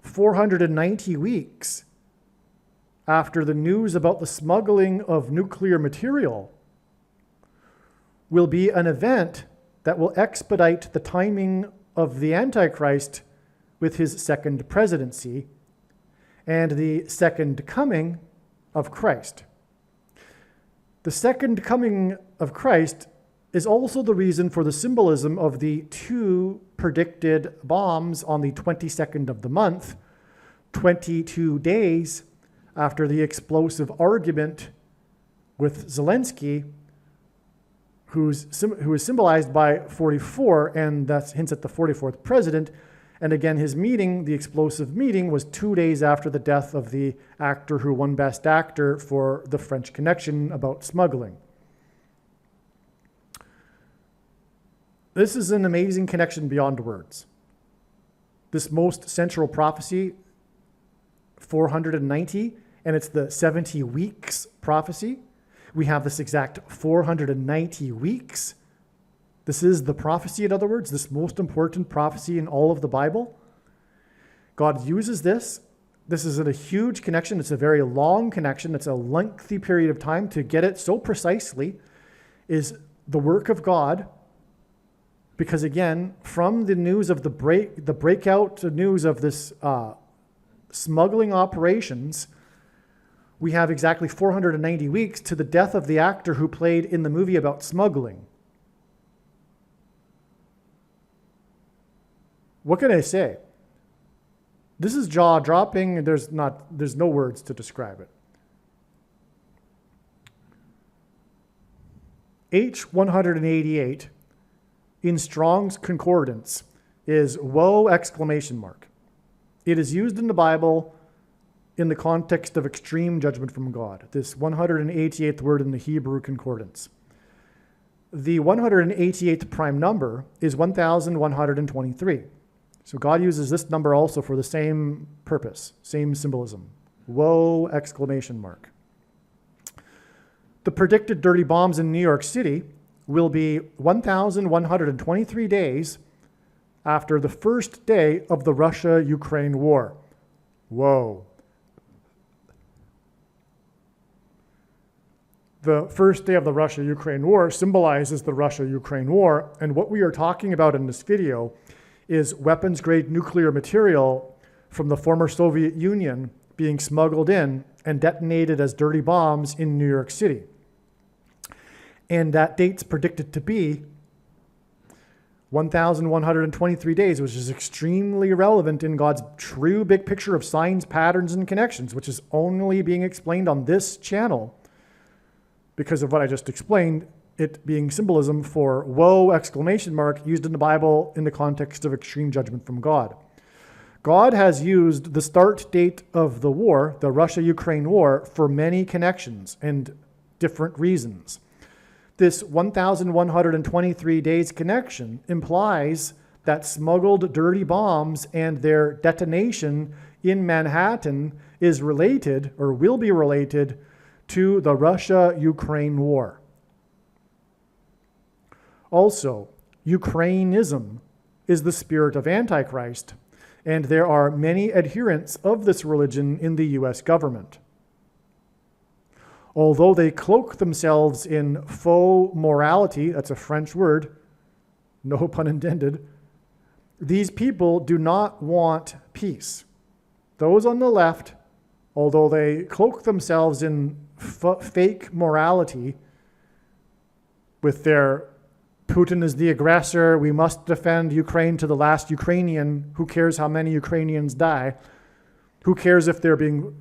490 weeks after the news about the smuggling of nuclear material, will be an event that will expedite the timing of the Antichrist with his second presidency and the second coming of Christ. The second coming of Christ is also the reason for the symbolism of the 2 predicted bombs on the 22nd of the month, 22 days after the explosive argument with Zelensky, who is symbolized by 44, and that hints at the 44th president. And again, his meeting, the explosive meeting, was 2 days after the death of the actor who won Best Actor for The French Connection about smuggling. This is an amazing connection beyond words. This most central prophecy, 490, and it's the 70 weeks prophecy. We have this exact 490 weeks. This is the prophecy, in other words, this most important prophecy in all of the Bible. God uses this. This is a huge connection. It's a very long connection. It's a lengthy period of time. To get it so precisely is the work of God. Because again, from the news of the breakout news of this smuggling operations, we have exactly 490 weeks to the death of the actor who played in the movie about smuggling. What can I say? This is jaw-dropping. There's no words to describe it. H188 in Strong's Concordance is woe! It is used in the Bible in the context of extreme judgment from God, this 188th word in the Hebrew Concordance. The 188th prime number is 1,123. So God uses this number also for the same purpose, same symbolism. Woe! The predicted dirty bombs in New York City will be 1,123 days after the first day of the Russia-Ukraine war. Whoa. The first day of the Russia-Ukraine war symbolizes the Russia-Ukraine war, and what we are talking about in this video is weapons-grade nuclear material from the former Soviet Union being smuggled in and detonated as dirty bombs in New York City. And that date's predicted to be 1,123 days, which is extremely relevant in God's true big picture of signs, patterns, and connections, which is only being explained on this channel because of what I just explained, it being symbolism for woe! Used in the Bible in the context of extreme judgment from God. God has used the start date of the war, the Russia-Ukraine war, for many connections and different reasons. This 1,123 days connection implies that smuggled dirty bombs and their detonation in Manhattan is related or will be related to the Russia-Ukraine war. Also, Ukrainism is the spirit of Antichrist, and there are many adherents of this religion in the US government. Although they cloak themselves in faux morality, that's a French word, no pun intended, these people do not want peace. Those on the left, although they cloak themselves in fake morality with their Putin is the aggressor, we must defend Ukraine to the last Ukrainian, who cares how many Ukrainians die, who cares if they're being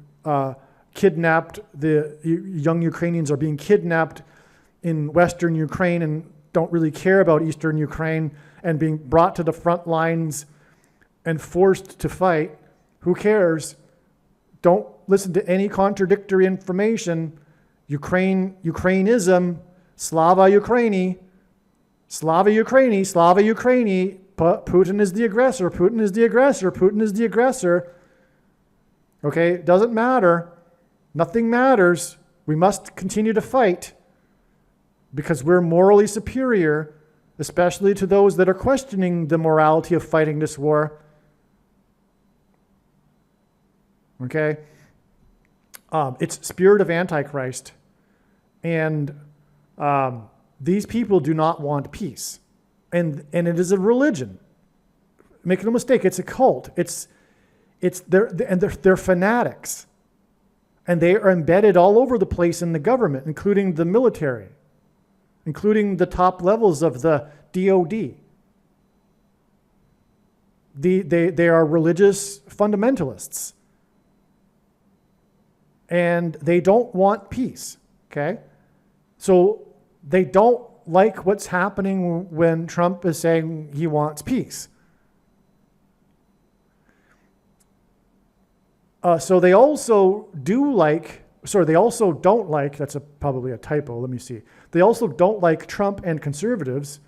kidnapped, the young Ukrainians are being kidnapped in Western Ukraine and don't really care about Eastern Ukraine and being brought to the front lines and forced to fight. Who cares? Don't listen to any contradictory information. Ukrainism, Slava Ukraini, Slava Ukraini, Putin is the aggressor, Putin is the aggressor, Putin is the aggressor. Okay, it doesn't matter. Nothing matters. We must continue to fight because we're morally superior, especially to those that are questioning the morality of fighting this war. Okay? It's spirit of Antichrist. And these people do not want peace. And it is a religion. Make no mistake, it's a cult. They're fanatics. And they are embedded all over the place in the government, including the military, including the top levels of the DOD. They are religious fundamentalists. And they don't want peace, okay? So they don't like what's happening when Trump is saying he wants peace. So they also don't like, that's probably a typo, let me see. They also don't like Trump and conservatives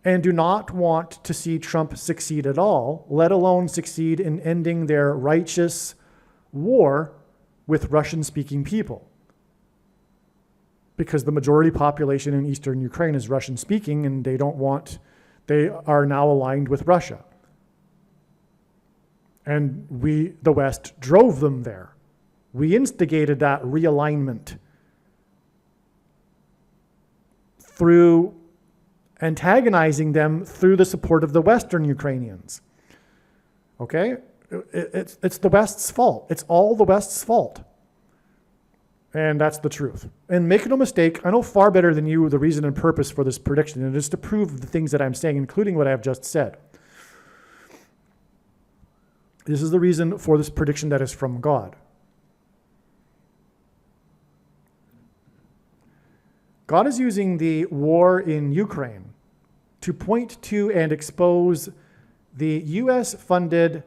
and do not want to see Trump succeed at all, let alone succeed in ending their righteous war with Russian-speaking people. Because the majority population in eastern Ukraine is Russian-speaking and they are now aligned with Russia. And the West, drove them there. We instigated that realignment through antagonizing them through the support of the Western Ukrainians. Okay? It's the West's fault. It's all the West's fault. And that's the truth. And make no mistake, I know far better than you the reason and purpose for this prediction, and it is to prove the things that I'm saying, including what I have just said. This is the reason for this prediction that is from God. God is using the war in Ukraine to point to and expose the US-funded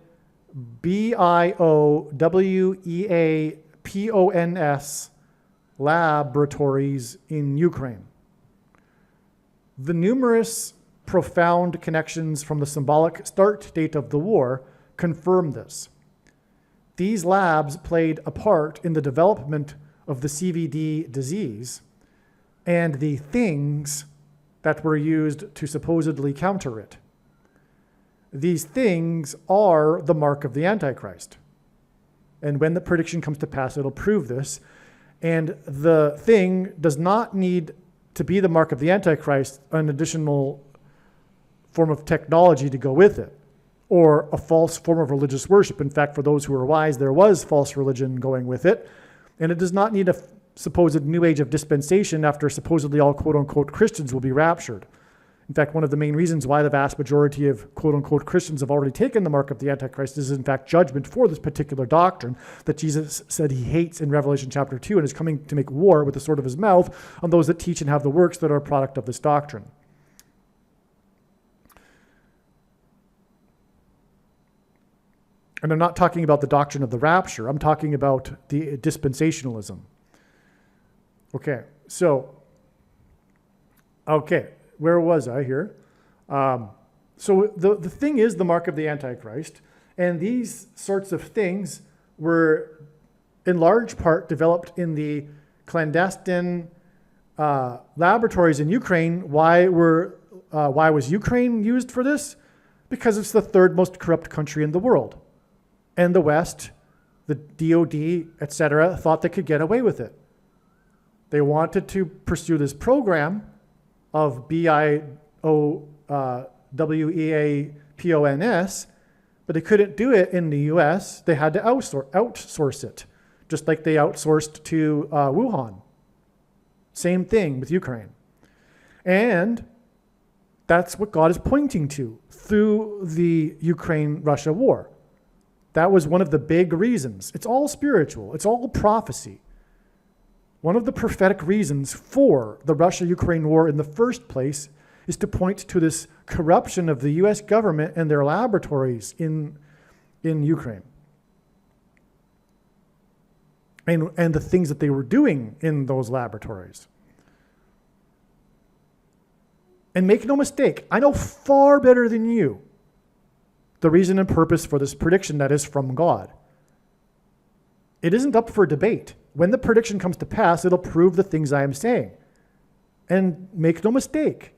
BIOWEAPONS laboratories in Ukraine. The numerous profound connections from the symbolic start date of the war confirm this. These labs played a part in the development of the CVD disease and the things that were used to supposedly counter it. These things are the mark of the Antichrist. And when the prediction comes to pass, it'll prove this. And the thing does not need to be the mark of the Antichrist, an additional form of technology to go with it, or a false form of religious worship. In fact, for those who are wise, there was false religion going with it. And it does not need a supposed new age of dispensation after supposedly all quote-unquote Christians will be raptured. In fact, one of the main reasons why the vast majority of quote-unquote Christians have already taken the mark of the Antichrist is in fact judgment for this particular doctrine that Jesus said he hates in Revelation chapter 2 and is coming to make war with the sword of his mouth on those that teach and have the works that are a product of this doctrine. And I'm not talking about the doctrine of the rapture. I'm talking about the dispensationalism. Okay, where was I here? So the thing is the mark of the Antichrist, and these sorts of things were in large part developed in the clandestine laboratories in Ukraine. Why was Ukraine used for this? Because it's the third most corrupt country in the world. And the West, the DOD, etc., thought they could get away with it. They wanted to pursue this program of BIOWEAPONS, but they couldn't do it in the US. They had to outsource it, just like they outsourced to Wuhan. Same thing with Ukraine. And that's what God is pointing to through the Ukraine-Russia war. That was one of the big reasons. It's all spiritual. It's all prophecy. One of the prophetic reasons for the Russia-Ukraine war in the first place is to point to this corruption of the US government and their laboratories in Ukraine. And the things that they were doing in those laboratories. And make no mistake, I know far better than you the reason and purpose for this prediction that is from God. It isn't up for debate. When the prediction comes to pass, it'll prove the things I am saying. And make no mistake,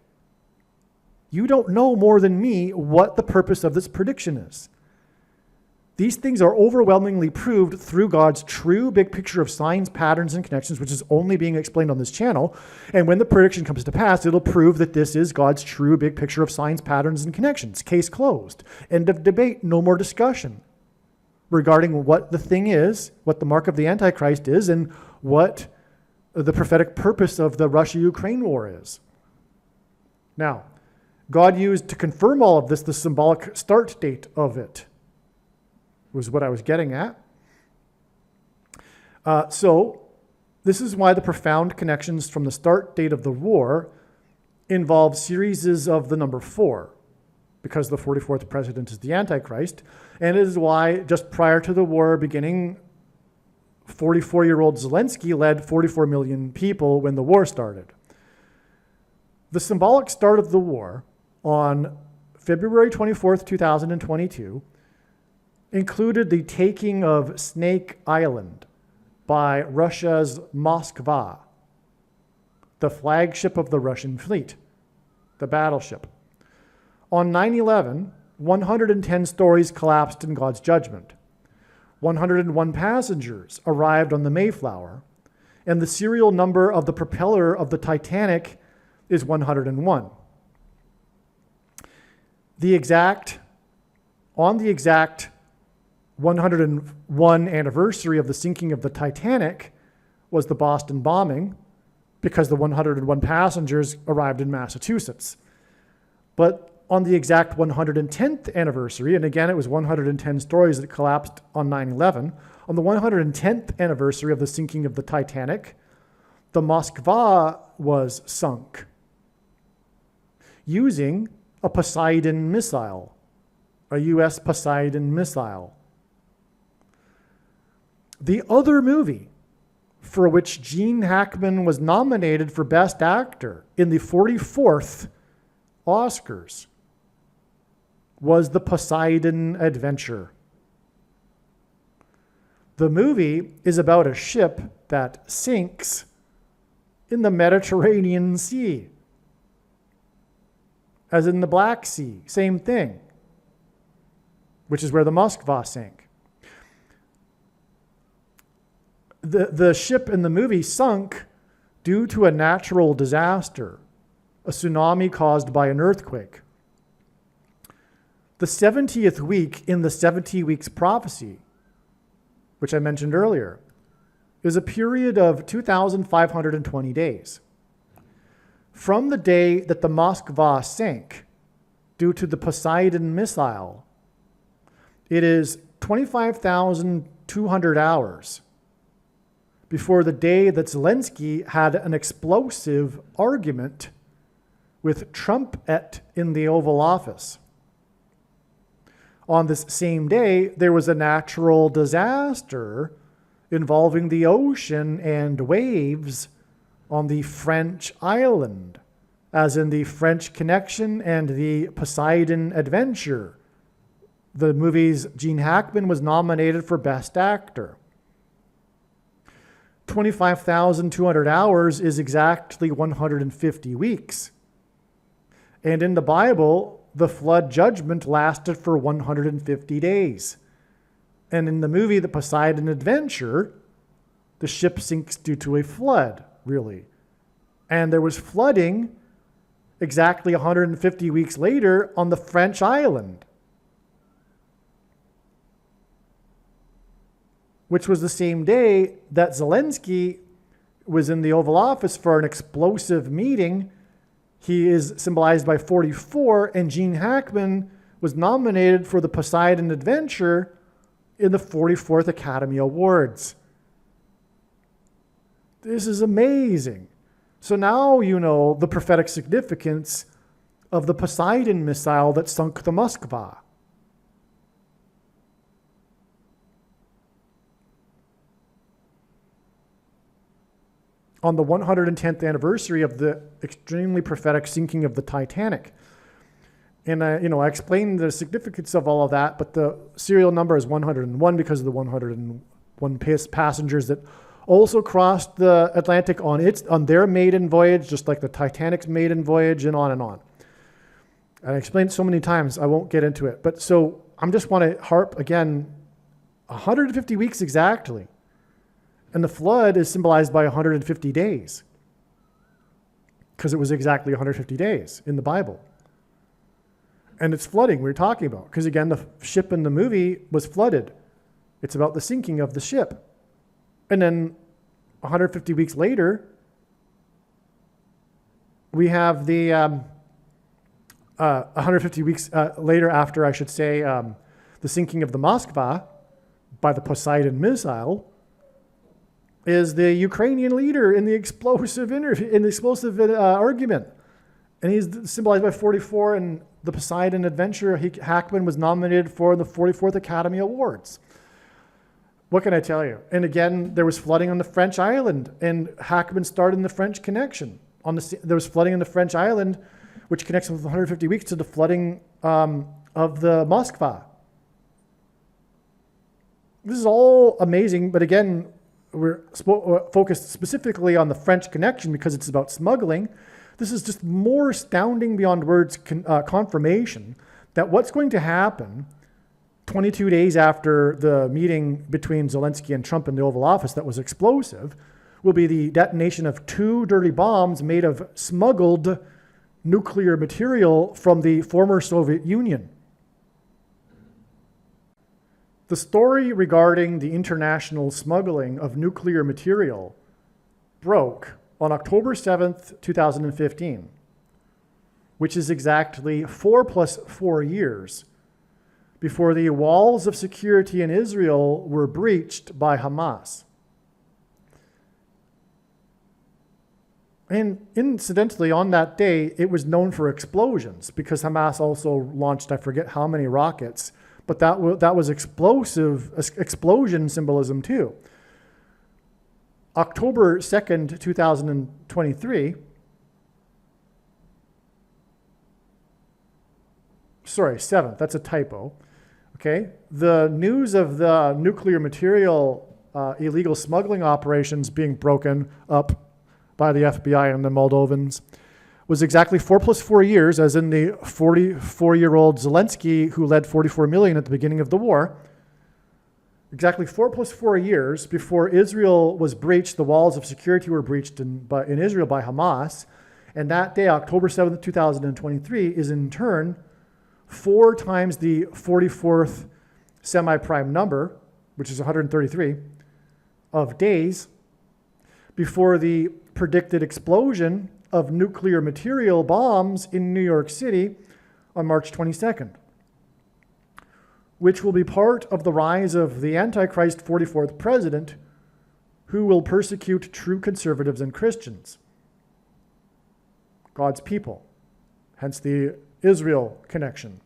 you don't know more than me what the purpose of this prediction is. These things are overwhelmingly proved through God's true big picture of signs, patterns, and connections, which is only being explained on this channel. And when the prediction comes to pass, it'll prove that this is God's true big picture of signs, patterns, and connections. Case closed. End of debate. No more discussion regarding what the thing is, what the mark of the Antichrist is, and what the prophetic purpose of the Russia-Ukraine war is. Now, God used to confirm all of this the symbolic start date of it, was what I was getting at. So this is why the profound connections from the start date of the war involve series of the number 4, because the 44th president is the Antichrist. And it is why just prior to the war beginning, 44-year-old Zelensky led 44 million people when the war started. The symbolic start of the war on February 24th, 2022, included the taking of Snake Island by Russia's Moskva, the flagship of the Russian fleet, the battleship. On 9/11, 110 stories collapsed in God's judgment. 101 passengers arrived on the Mayflower, and the serial number of the propeller of the Titanic is 101. On the exact 101 anniversary of the sinking of the Titanic was the Boston bombing, because the 101 passengers arrived in Massachusetts. But on the exact 110th anniversary, and again it was 110 stories that collapsed on 9/11, on the 110th anniversary of the sinking of the Titanic, the Moskva was sunk using a Poseidon missile, a US Poseidon missile. The other movie for which Gene Hackman was nominated for Best Actor in the 44th Oscars was The Poseidon Adventure. The movie is about a ship that sinks in the Mediterranean Sea, as in the Black Sea, same thing, which is where the Moskva sank. The ship in the movie sunk due to a natural disaster, a tsunami caused by an earthquake. The 70th week in the 70 weeks prophecy, which I mentioned earlier, is a period of 2,520 days. From the day that the Moskva sank due to the Poseidon missile, it is 25,200 hours before the day that Zelensky had an explosive argument with Trump in the Oval Office. On this same day, there was a natural disaster involving the ocean and waves on the French island, as in the French Connection and the Poseidon Adventure. The movies Gene Hackman was nominated for Best Actor. 25,200 hours is exactly 150 weeks. And in the Bible, the flood judgment lasted for 150 days. And in the movie The Poseidon Adventure, the ship sinks due to a flood, really. And there was flooding exactly 150 weeks later on the French island, which was the same day that Zelensky was in the Oval Office for an explosive meeting. He is symbolized by 44, and Gene Hackman was nominated for the Poseidon Adventure in the 44th Academy Awards. This is amazing. So now you know the prophetic significance of the Poseidon missile that sunk the Moskva. on the 110th anniversary of the extremely prophetic sinking of the Titanic. And I explained the significance of all of that, but the serial number is 101 because of the 101 passengers that also crossed the Atlantic on their maiden voyage, just like the Titanic's maiden voyage, and on and on. And I explained so many times, I won't get into it. But so I just want to harp again, 150 weeks exactly. And the flood is symbolized by 150 days, because it was exactly 150 days in the Bible. And it's flooding we're talking about, because again, the ship in the movie was flooded. It's about the sinking of the ship. And then 150 weeks later, we have the 150 weeks later, after I should say, the sinking of the Moskva by the Poseidon missile, is the Ukrainian leader in the explosive argument. And he's symbolized by 44, and the Poseidon adventure, Hackman was nominated for the 44th Academy Awards. What can I tell you? And again, there was flooding on the French island, and Hackman started in the French Connection. There was flooding on the French island, which connects with 150 weeks to the flooding of the Moskva. This is all amazing, but again, we're focused specifically on the French Connection because it's about smuggling. This is just more astounding beyond words confirmation that what's going to happen 22 days after the meeting between Zelensky and Trump in the Oval Office that was explosive will be the detonation of 2 dirty bombs made of smuggled nuclear material from the former Soviet Union. The story regarding the international smuggling of nuclear material broke on October 7th, 2015, which is exactly 4 plus 4 years before the walls of security in Israel were breached by Hamas. And incidentally, on that day, it was known for explosions because Hamas also launched, I forget how many rockets, but that was explosion symbolism too. October 2nd, 2023, sorry, 7th, that's a typo. Okay, the news of the nuclear material illegal smuggling operations being broken up by the FBI and the Moldovans was exactly 4 plus 4 years, as in the 44-year-old Zelensky who led 44 million at the beginning of the war. Exactly 4 plus 4 years before Israel was breached, the walls of security were breached in Israel by Hamas. And that day, October 7th, 2023, is in turn 4 times the 44th semi-prime number, which is 133, of days before the predicted explosion of nuclear material bombs in New York City on March 22nd, which will be part of the rise of the Antichrist 44th president who will persecute true conservatives and Christians, God's people, hence the Israel connection.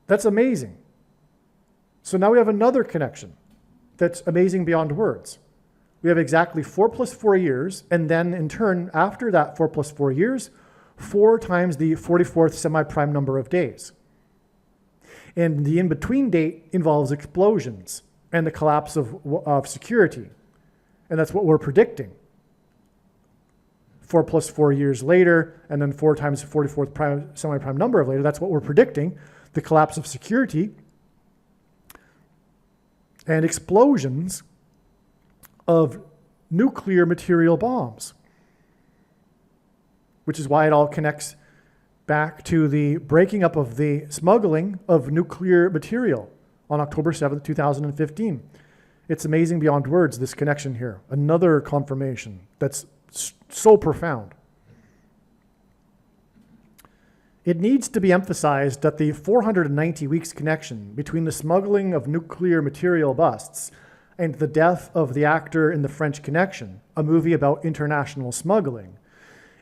That's amazing. So now we have another connection that's amazing beyond words. We have exactly 4 plus 4 years, and then in turn, after that 4 plus 4 years, 4 times the 44th semi-prime number of days. And the in-between date involves explosions and the collapse of security. And that's what we're predicting. 4 plus 4 years later, and then 4 times the 44th semi-prime number of later, that's what we're predicting, the collapse of security and explosions of nuclear material bombs, which is why it all connects back to the breaking up of the smuggling of nuclear material on October 7th, 2015. It's amazing beyond words, this connection here. Another confirmation that's so profound. It needs to be emphasized that the 490 weeks connection between the smuggling of nuclear material busts and the death of the actor in The French Connection, a movie about international smuggling,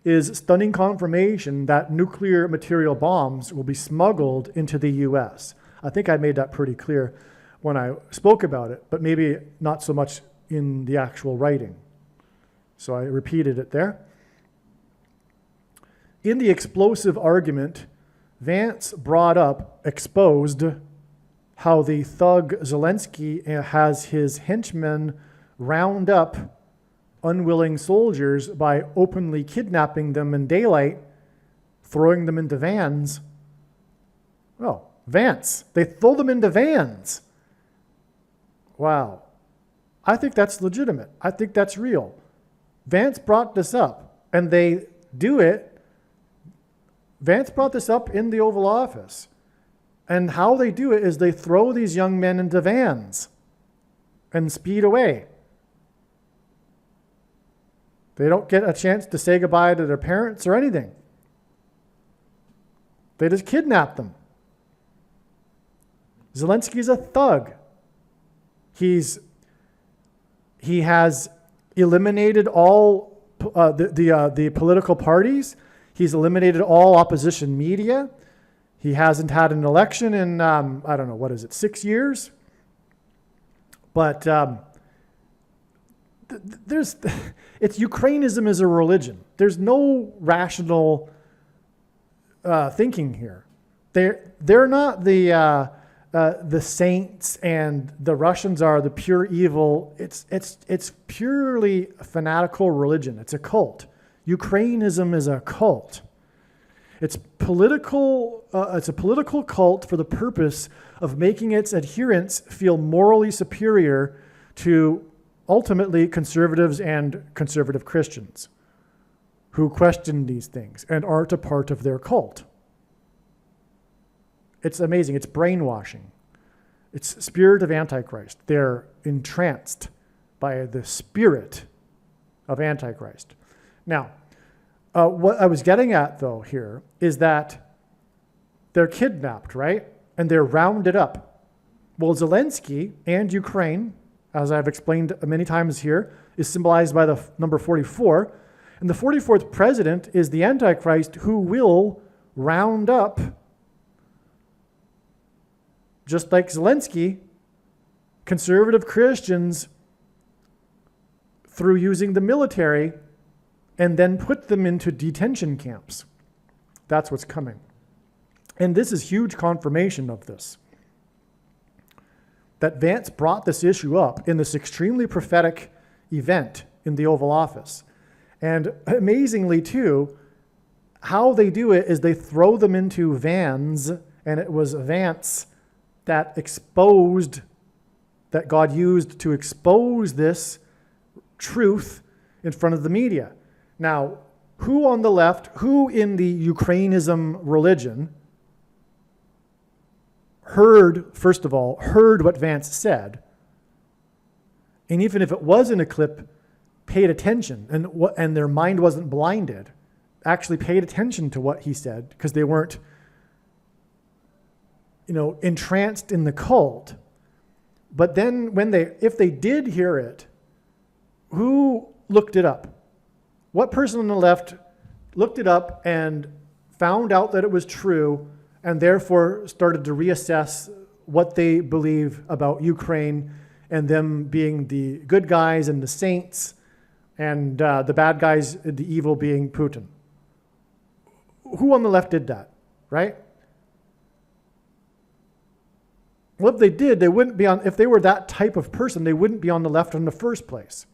is stunning confirmation that nuclear material bombs will be smuggled into the US. I think I made that pretty clear when I spoke about it, but maybe not so much in the actual writing. So I repeated it there. In the explosive argument, Vance exposed how the thug Zelensky has his henchmen round up unwilling soldiers by openly kidnapping them in daylight, throwing them into vans. Oh, Vance. They throw them into vans. Wow. I think that's legitimate. I think that's real. Vance brought this up, and they do it. Vance brought this up in the Oval Office. And how they do it is they throw these young men into vans and speed away. They don't get a chance to say goodbye to their parents or anything. They just kidnap them. Zelensky's a thug. He has eliminated all the political parties. He's eliminated all opposition media. He hasn't had an election in, 6 years? But Ukrainism is a religion. There's no rational thinking here. They're not the saints, and the Russians are the pure evil. It's purely a fanatical religion. It's a cult. Ukrainism is a cult. It's political. It's a political cult for the purpose of making its adherents feel morally superior to ultimately conservatives and conservative Christians who question these things and aren't a part of their cult. It's amazing. It's brainwashing. It's spirit of Antichrist. They're entranced by the spirit of Antichrist. Now, what I was getting at, though, here is that they're kidnapped, right? And they're rounded up. Well, Zelensky and Ukraine, as I've explained many times here, is symbolized by the number 44. And the 44th president is the Antichrist who will round up, just like Zelensky, conservative Christians through using the military and then put them into detention camps. That's what's coming. And this is huge confirmation of this. That Vance brought this issue up in this extremely prophetic event in the Oval Office. And amazingly, too, how they do it is they throw them into vans, and it was Vance that God used to expose this truth in front of the media. Now, who on the left, who in the Ukrainism religion heard what Vance said, and even if it was in a clip, paid attention, and their mind wasn't blinded, actually paid attention to what he said, because they weren't, entranced in the cult. But then if they did hear it, who looked it up? What person on the left looked it up and found out that it was true, and therefore started to reassess what they believe about Ukraine and them being the good guys and the saints, and the bad guys, the evil being Putin? Who on the left did that, right? Well, if they did, they wouldn't be on, if they were that type of person, they wouldn't be on the left in the first place.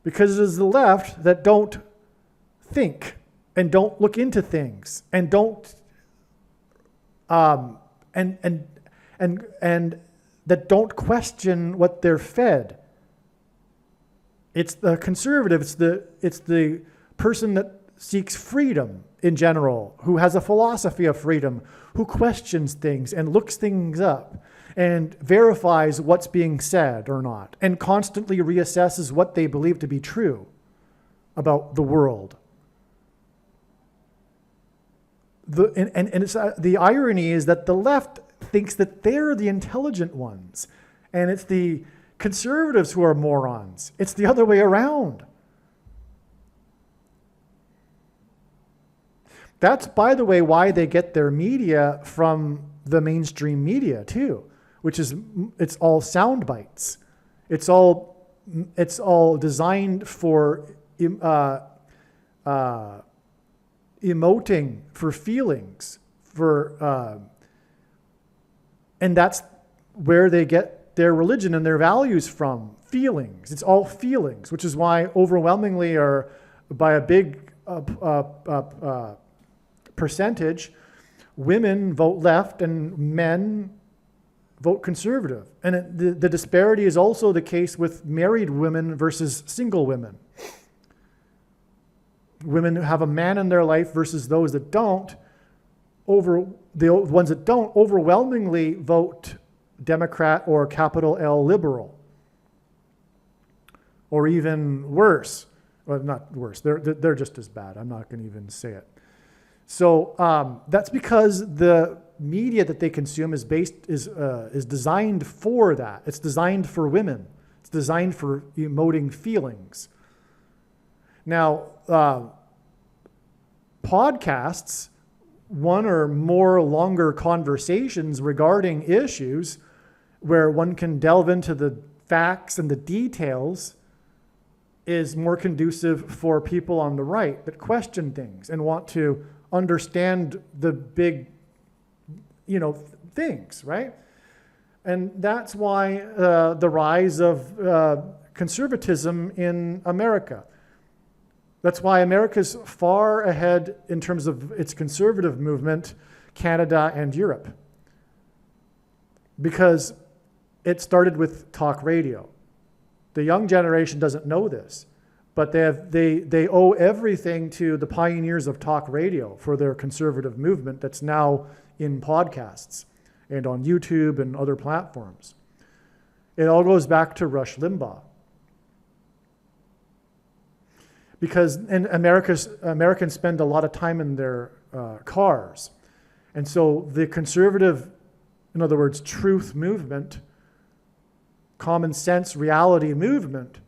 Because it is the left that don't think and don't look into things and don't and that don't question what they're fed. It's the conservative, it's the person that seeks freedom in general, who has a philosophy of freedom, who questions things and looks things up and verifies what's being said or not, and constantly reassesses what they believe to be true about the world. The irony is that the left thinks that they're the intelligent ones, and it's the conservatives who are morons. It's the other way around. That's, by the way, why they get their media from the mainstream media too, which is, it's all sound bites. It's all designed for emoting, for feelings, and that's where they get their religion and their values from. Feelings. It's all feelings, which is why overwhelmingly, or by a big percentage, women vote left and men vote conservative. And the disparity is also the case with married women versus single women. Women who have a man in their life versus those that don't, the ones that don't overwhelmingly vote Democrat or capital L liberal. Or even worse. Well, not worse. They're just as bad. I'm not going to even say it. So that's because the media that they consume is designed for that. It's designed for women. It's designed for emoting feelings. Now, podcasts, one or more longer conversations regarding issues where one can delve into the facts and the details, is more conducive for people on the right that question things and want to understand the big, things, right? And that's why the rise of conservatism in America. That's why America's far ahead in terms of its conservative movement, Canada and Europe. Because it started with talk radio. The young generation doesn't know this, but they owe everything to the pioneers of talk radio for their conservative movement that's now in podcasts and on YouTube and other platforms. It all goes back to Rush Limbaugh. Because Americans spend a lot of time in their cars. And so the conservative, in other words, truth movement, common sense reality movement,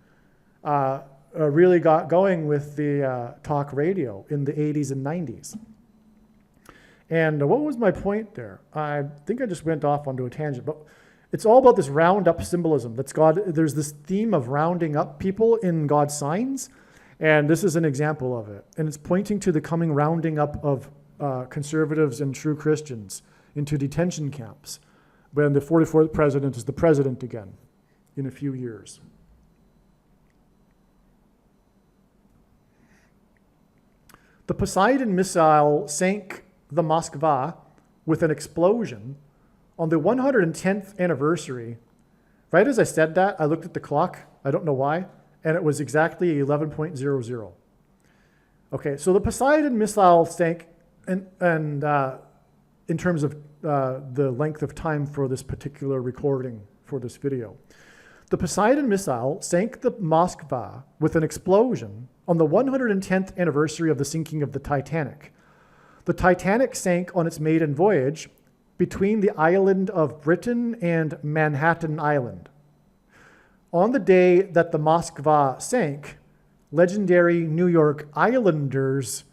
really got going with the talk radio in the 80s and 90s. And what was my point there? I think I just went off onto a tangent, but it's all about this roundup symbolism. There's this theme of rounding up people in God's signs, and this is an example of it. And it's pointing to the coming rounding up of conservatives and true Christians into detention camps when the 44th president is the president again in a few years. The Poseidon missile sank the Moskva with an explosion on the 110th anniversary. Right as I said that, I looked at the clock, I don't know why, and it was exactly 11:00. Okay, so the Poseidon missile sank, and in terms of the length of time for this particular recording for this video. The Poseidon missile sank the Moskva with an explosion on the 110th anniversary of the sinking of the Titanic. The Titanic sank on its maiden voyage between the island of Britain and Manhattan Island. On the day that the Moskva sank, legendary New York Islanders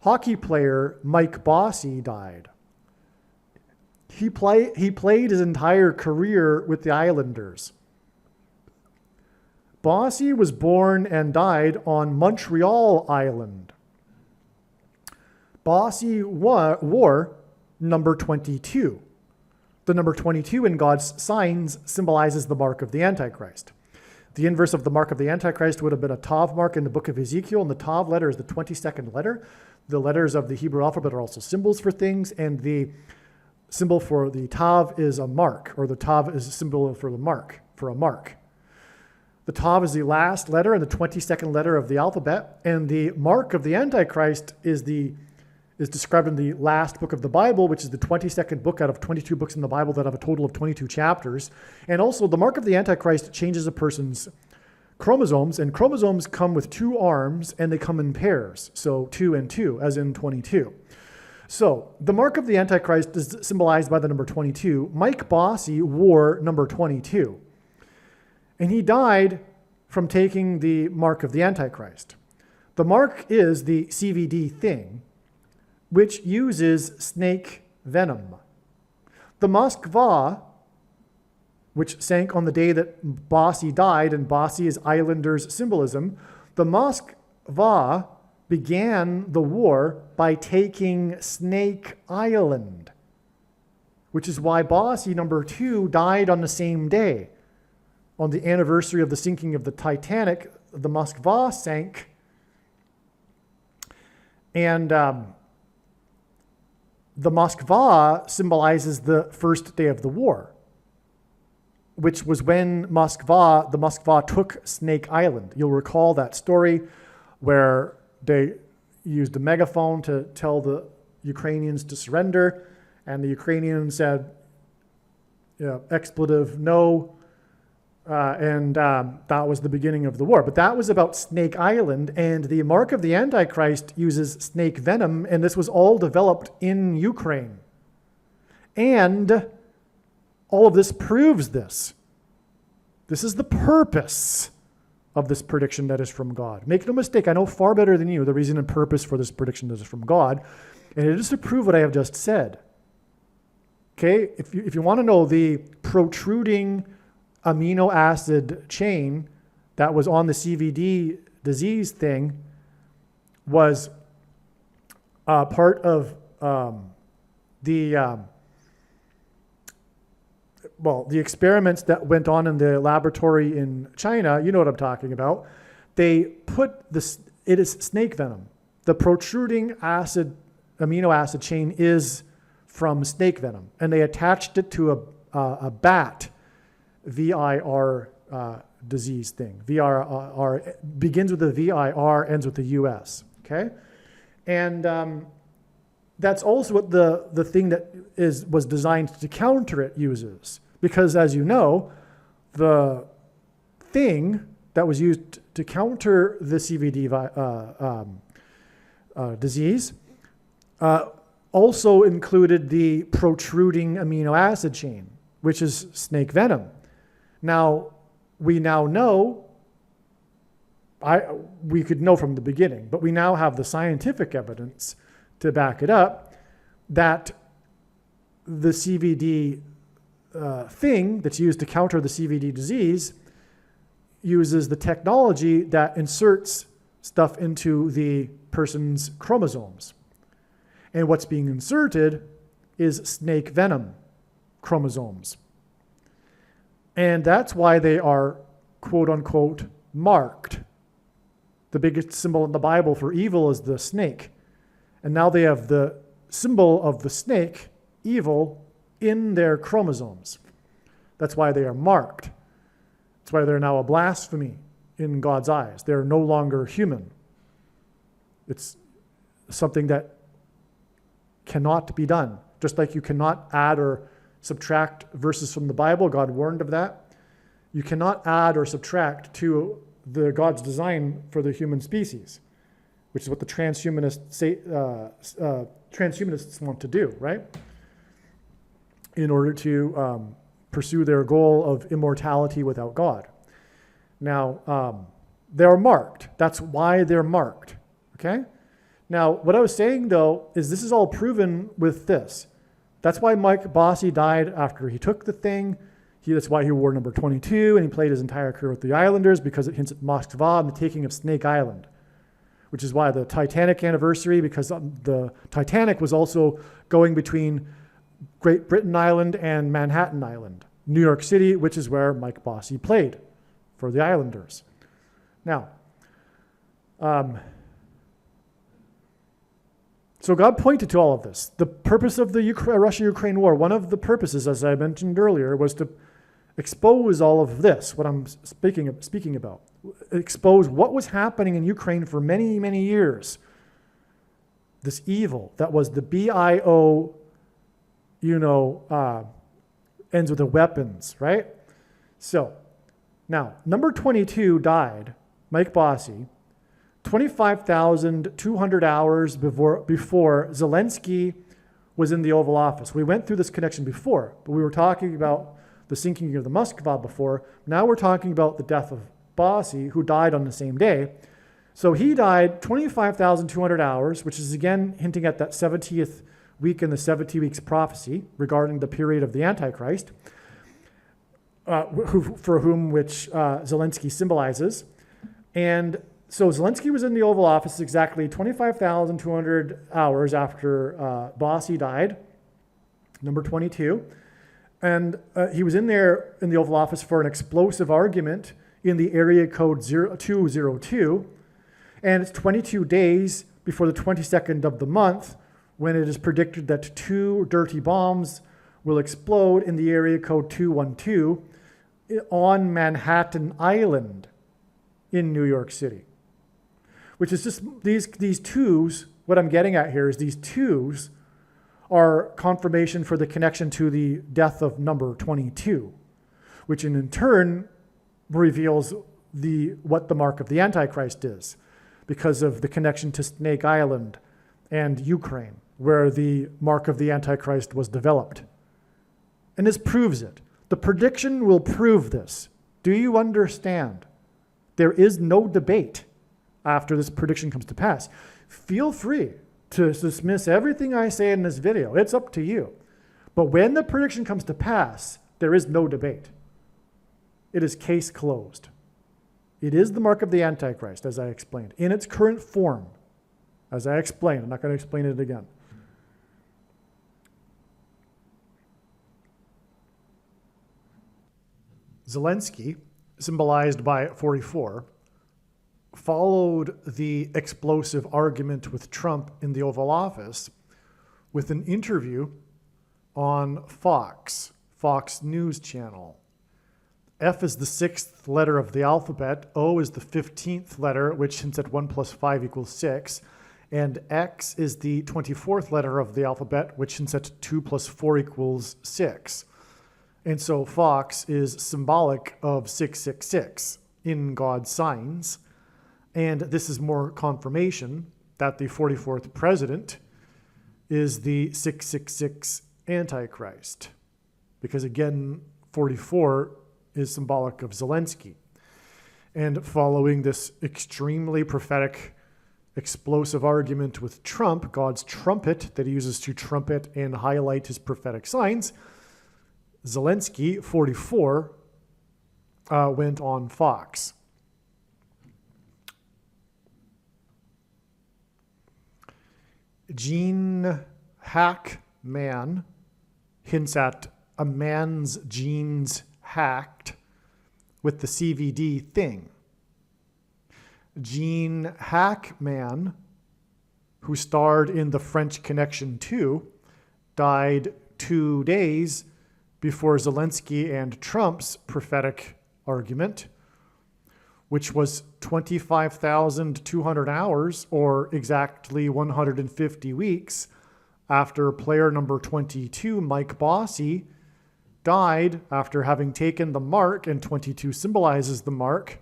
hockey player Mike Bossy died. He played his entire career with the Islanders. Bossy was born and died on Montreal Island. Bossy wore number 22. The number 22 in God's signs symbolizes the mark of the Antichrist. The inverse of the mark of the Antichrist would have been a Tav mark in the book of Ezekiel, and the Tav letter is the 22nd letter. The letters of the Hebrew alphabet are also symbols for things, and the symbol for the Tav is a mark, or the Tav is a symbol for the mark, for a mark. The Tav is the last letter and the 22nd letter of the alphabet, and the mark of the Antichrist is described in the last book of the Bible, which is the 22nd book out of 22 books in the Bible that have a total of 22 chapters. And also, the mark of the Antichrist changes a person's chromosomes, and chromosomes come with 2 arms, and they come in pairs, so 2 and 2, as in 22. So, the mark of the Antichrist is symbolized by the number 22. Mike Bossy wore number 22. And he died from taking the mark of the Antichrist. The mark is the CVD thing, which uses snake venom. The Moskva which sank on the day that Bossy died, and Bossy is Islanders symbolism, the Moskva began the war by taking Snake Island, which is why Bossy number 2 died on the same day. On the anniversary of the sinking of the Titanic, the Moskva sank, and the Moskva symbolizes the first day of the war, which was when the Moskva took Snake Island. You'll recall that story where they used a megaphone to tell the Ukrainians to surrender, and the Ukrainians said, expletive, no, and that was the beginning of the war. But that was about Snake Island, and the mark of the Antichrist uses snake venom, and this was all developed in Ukraine. And all of this proves this. This is the purpose of this prediction that is from God. Make no mistake, I know far better than you the reason and purpose for this prediction that is from God, and it is to prove what I have just said. Okay, if you want to know, the protruding amino acid chain that was on the CVD disease thing was part of the experiments that went on in the laboratory in China. You know what I'm talking about. They put this, it is snake venom. The protruding amino acid chain is from snake venom, and they attached it to a bat VIR disease thing. VIR begins with a VIR, ends with the US. Okay, and that's also what the thing that was designed to counter it uses. Because as you know, the thing that was used to counter the CVD disease also included the protruding amino acid chain, which is snake venom. Now, we now know, we could know from the beginning, but we now have the scientific evidence to back it up, that the CVD thing that's used to counter the CVD disease uses the technology that inserts stuff into the person's chromosomes. And what's being inserted is snake venom chromosomes. And that's why they are, quote unquote, marked. The biggest symbol in the Bible for evil is the snake. And now they have the symbol of the snake, evil, in their chromosomes. That's why they are marked. That's why they're now a blasphemy in God's eyes. They're no longer human. It's something that cannot be done. Just like you cannot add or subtract verses from the Bible, God warned of that. You cannot add or subtract to God's design for the human species, which is what the transhumanists want to do, right? In order to pursue their goal of immortality without God. Now, they're marked. That's why they're marked, okay? Now, what I was saying, though, is this is all proven with this. That's why Mike Bossy died after he took the thing. That's why he wore number 22, and he played his entire career with the Islanders, because it hints at Moskva and the taking of Snake Island, which is why the Titanic anniversary, because the Titanic was also going between Great Britain Island and Manhattan Island, New York City, which is where Mike Bossy played for the Islanders. Now, so God pointed to all of this. The purpose of the Russia-Ukraine war, one of the purposes, as I mentioned earlier, was to expose all of this, what I'm speaking about. Expose what was happening in Ukraine for many, many years. This evil that was the BIO, ends with the weapons, right? So, now, number 22 died, Mike Bossy, 25,200 hours before Zelensky was in the Oval Office. We went through this connection before, but we were talking about the sinking of the Moskva before. Now we're talking about the death of Bossy, who died on the same day. So he died 25,200 hours, which is again hinting at that 70th week in the 70 weeks prophecy regarding the period of the Antichrist. Zelensky symbolizes. And so Zelensky was in the Oval Office exactly 25,200 hours after Bossy died, number 22. And he was in there in the Oval Office for an explosive argument in the area code 202. And it's 22 days before the 22nd of the month when it is predicted that 2 dirty bombs will explode in the area code 212 on Manhattan Island in New York City. Which is just these twos, what I'm getting at here is these twos are confirmation for the connection to the death of number 22, which in turn reveals what the mark of the Antichrist is, because of the connection to Snake Island and Ukraine, where the mark of the Antichrist was developed. And this proves it. The prediction will prove this. Do you understand? There is no debate after this prediction comes to pass. Feel free to dismiss everything I say in this video. It's up to you. But when the prediction comes to pass, there is no debate. It is case closed. It is the mark of the Antichrist, as I explained, in its current form. As I explained, I'm not going to explain it again. Zelensky, symbolized by 44, followed the explosive argument with Trump in the Oval Office with an interview on Fox News Channel. F is the 6th letter of the alphabet, O is the 15th letter, which hints at 1 plus 5 equals 6, and X is the 24th letter of the alphabet, which hints at 2 plus 4 equals 6. And so Fox is symbolic of 666 in God's signs. And this is more confirmation that the 44th president is the 666 Antichrist. Because again, 44 is symbolic of Zelensky. And following this extremely prophetic, explosive argument with Trump, God's trumpet that he uses to trumpet and highlight his prophetic signs, Zelensky, 44, went on Fox. Gene Hackman hints at a man's genes hacked with the CVD thing. Gene Hackman, who starred in The French Connection 2, died 2 days before Zelensky and Trump's prophetic argument, which was 25,200 hours, or exactly 150 weeks, after player number 22, Mike Bossy, died after having taken the mark, and 22 symbolizes the mark,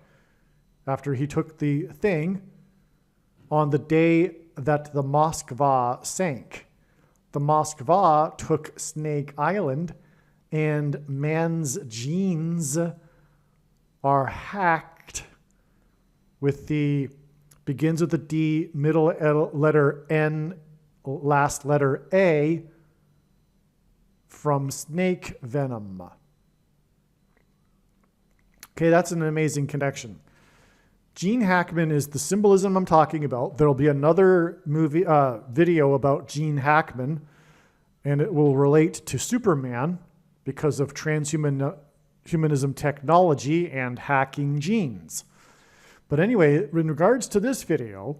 after he took the thing, on the day that the Moskva sank. The Moskva took Snake Island, and man's genes are hacked with begins with the D, middle letter N, last letter A, from snake venom. Okay, that's an amazing connection. Gene Hackman is the symbolism I'm talking about. There'll be another video about Gene Hackman, and it will relate to Superman because of transhumanism technology and hacking genes. But anyway, in regards to this video,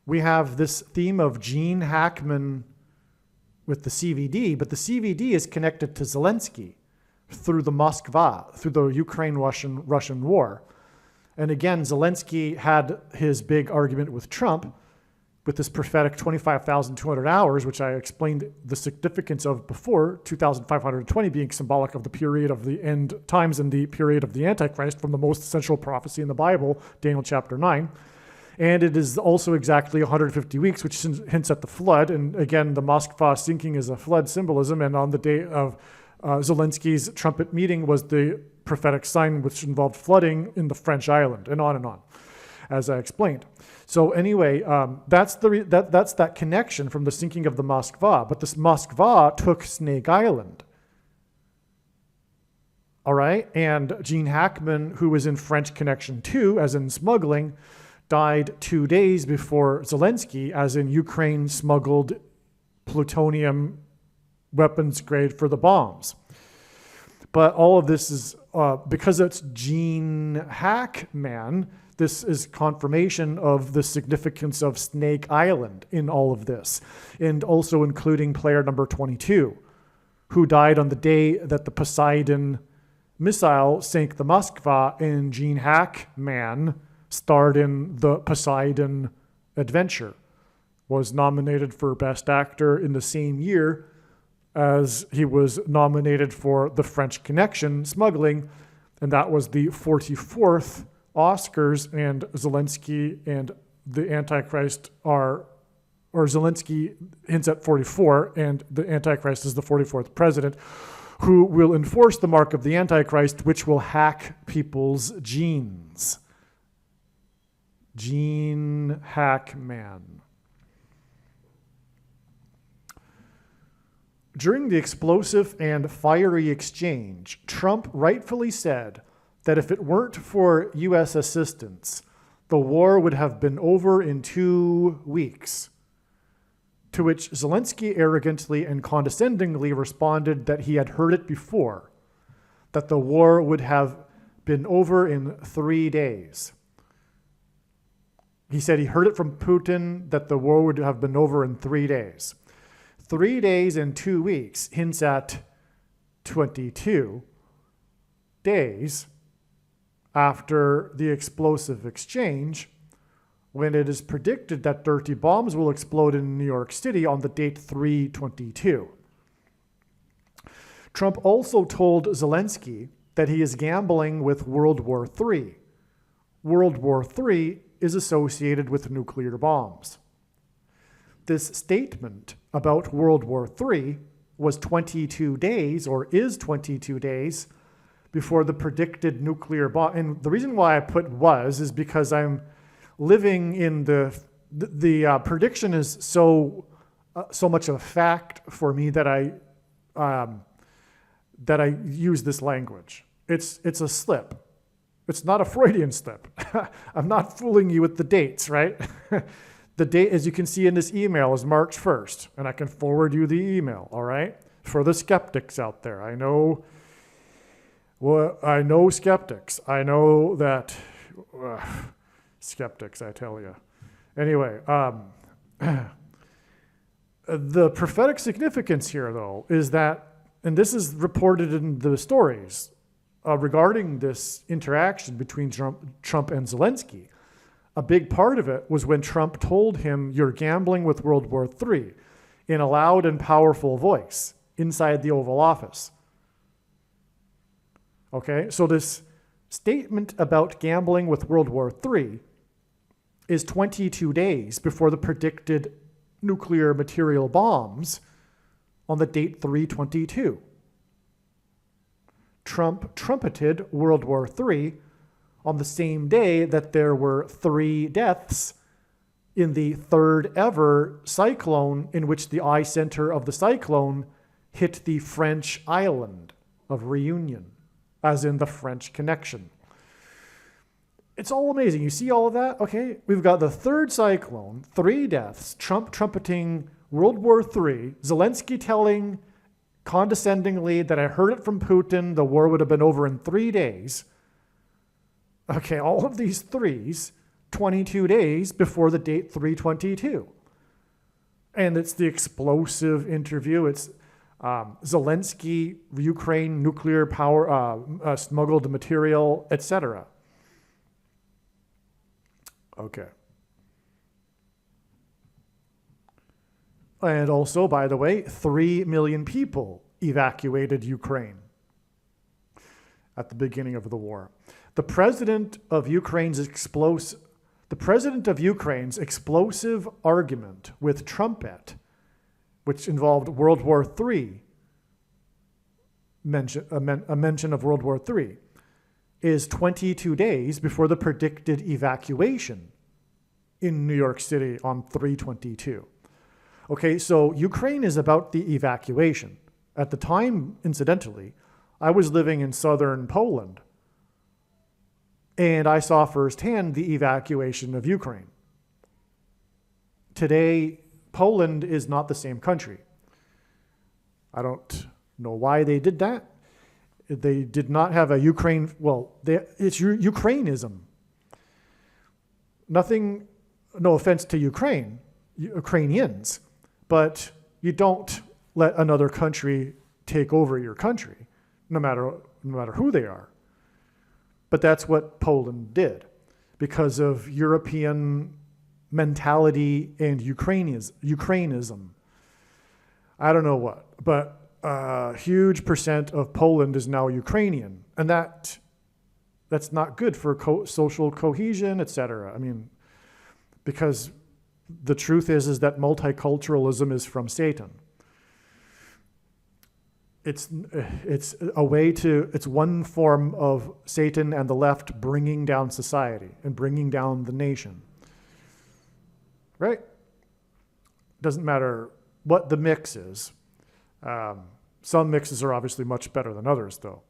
we have this theme of Gene Hackman with the CVD, but the CVD is connected to Zelensky through the Moskva, through the Ukraine-Russian war. And again, Zelensky had his big argument with Trump with this prophetic 25,200 hours, which I explained the significance of before, 2,520 being symbolic of the period of the end times and the period of the Antichrist from the most central prophecy in the Bible, Daniel chapter 9. And it is also exactly 150 weeks, which hints at the flood. And again, the Moskva sinking is a flood symbolism. And on the day of Zelensky's trumpet meeting was the prophetic sign, which involved flooding in the French island, and on, as I explained. So anyway, that's that connection from the sinking of the Moskva. But this Moskva took Snake Island All right. And Gene Hackman, who was in French Connection 2, as in smuggling, died 2 days before Zelensky, as in Ukraine smuggled plutonium weapons grade for the bombs. But all of this is, because it's Gene Hackman, this is confirmation of the significance of Snake Island in all of this, and also including player number 22, who died on the day that the Poseidon missile sank the Moskva, and Gene Hackman starred in the Poseidon adventure, was nominated for Best Actor in the same year as he was nominated for the French Connection smuggling, and that was the 44th Oscars, and Zelensky and the Antichrist or Zelensky hints at 44, and the Antichrist is the 44th president, who will enforce the mark of the Antichrist, which will hack people's genes. Gene Hackman. During the explosive and fiery exchange, Trump rightfully said that if it weren't for U.S. assistance, the war would have been over in 2 weeks. To which Zelensky arrogantly and condescendingly responded that he had heard it before, that the war would have been over in 3 days. He said he heard it from Putin that the war would have been over in 3 days. 3 days and 2 weeks hints at 22 days after the explosive exchange, when it is predicted that dirty bombs will explode in New York City on the date 3/22. Trump also told Zelensky that he is gambling with World War III. World War III is associated with nuclear bombs. This statement about World War III was 22 days, or is 22 days, before the predicted nuclear bomb. And the reason why I put was is because I'm living in the prediction is so much of a fact for me that I use this language. It's a slip. It's not a Freudian slip. I'm not fooling you with the dates, right? The date, as you can see in this email, is March 1st, and I can forward you the email, all right? For the skeptics out there, I know skeptics. I know that skeptics, I tell you. Anyway, the prophetic significance here, though, is that, and this is reported in the stories regarding this interaction between Trump and Zelensky. A big part of it was when Trump told him, "You're gambling with World War III," in a loud and powerful voice inside the Oval Office. Okay, so this statement about gambling with World War III is 22 days before the predicted nuclear material bombs on the date 3/22. Trump trumpeted World War III on the same day that there were 3 deaths in the 3rd ever cyclone, in which the epicenter of the cyclone hit the French island of Reunion, as in the French Connection. It's all amazing. You see all of that? Okay, we've got the 3rd cyclone, 3 deaths, Trump trumpeting World War III, Zelensky telling condescendingly that I heard it from Putin, the war would have been over in 3 days. Okay, all of these threes, 22 days before the date 3/22. And it's the explosive interview. It's Zelensky, Ukraine, nuclear power, smuggled material, etc. Okay. And also, by the way, 3 million people evacuated Ukraine at the beginning of the war. The president of Ukraine's explosive argument with Trumpet, which involved World War III, a mention of World War III, is 22 days before the predicted evacuation in New York City on 3/22. Okay, so Ukraine is about the evacuation. At the time, incidentally, I was living in southern Poland, and I saw firsthand the evacuation of Ukraine. Today, Poland is not the same country. I don't know why they did that. They did not have a Ukraine, it's Ukrainism. Nothing, no offense to Ukrainians, but you don't let another country take over your country, no matter who they are. But that's what Poland did because of European mentality and Ukrainism. I don't know what, but a huge percent of Poland is now Ukrainian, and that's not good for social cohesion, etc. I mean, because the truth is that multiculturalism is from Satan. It's one form of Satan and the left bringing down society and bringing down the nation. Right? Doesn't matter what the mix is. Some mixes are obviously much better than others, though.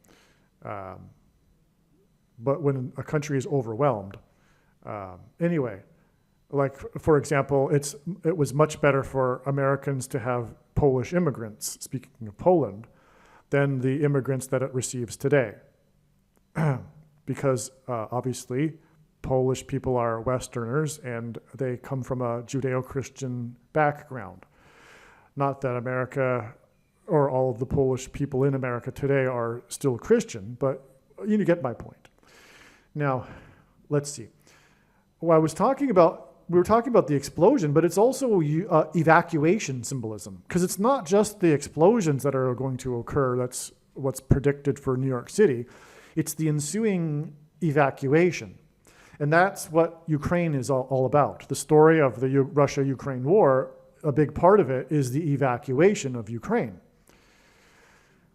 But when a country is overwhelmed, anyway, like for example, it was much better for Americans to have Polish immigrants, speaking of Poland, than the immigrants that it receives today. Because obviously Polish people are Westerners and they come from a Judeo-Christian background. Not that America or all of the Polish people in America today are still Christian, but you get my point. Now, let's see. Well, we were talking about the explosion, but it's also evacuation symbolism, because it's not just the explosions that are going to occur. That's what's predicted for New York City. It's the ensuing evacuation. And that's what Ukraine is all about. The story of the Russia-Ukraine war, a big part of it is the evacuation of Ukraine.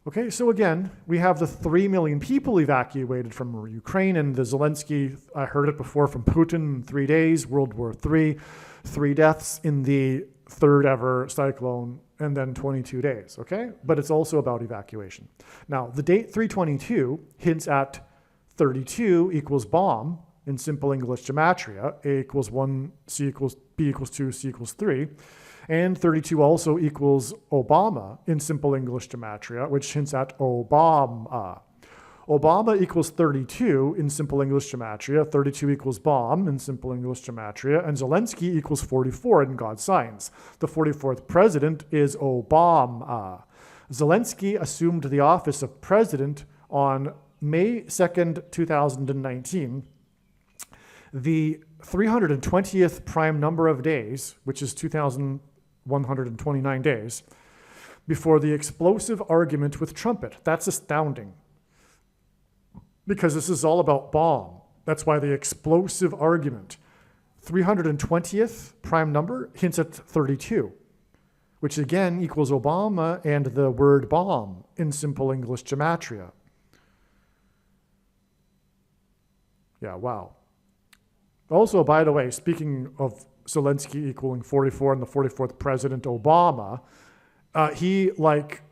Okay, so again, we have the 3 million people evacuated from Ukraine, and the Zelensky, I heard it before from Putin, 3 days, World War III, 3 deaths in the third ever cyclone, and then 22 days, okay? But it's also about evacuation. Now, the date 322 hints at 32 equals bomb in simple English gematria, A equals 1, C equals B equals 2, C equals 3. And 32 also equals Obama in simple English gematria, which hints at Obama. Obama equals 32 in simple English gematria, 32 equals bomb in simple English gematria, and Zelensky equals 44 in God's signs. The 44th president is Obama. Zelensky assumed the office of president on May 2nd, 2019. The 320th prime number of days, which is 2,129 days, before the explosive argument with trumpet. That's astounding. Because this is all about bomb. That's why the explosive argument. 320th prime number hints at 32, which again equals Obama and the word bomb in simple English gematria. Yeah, wow. Also, by the way, speaking of Zelensky equaling 44 and the 44th president, Obama, he, like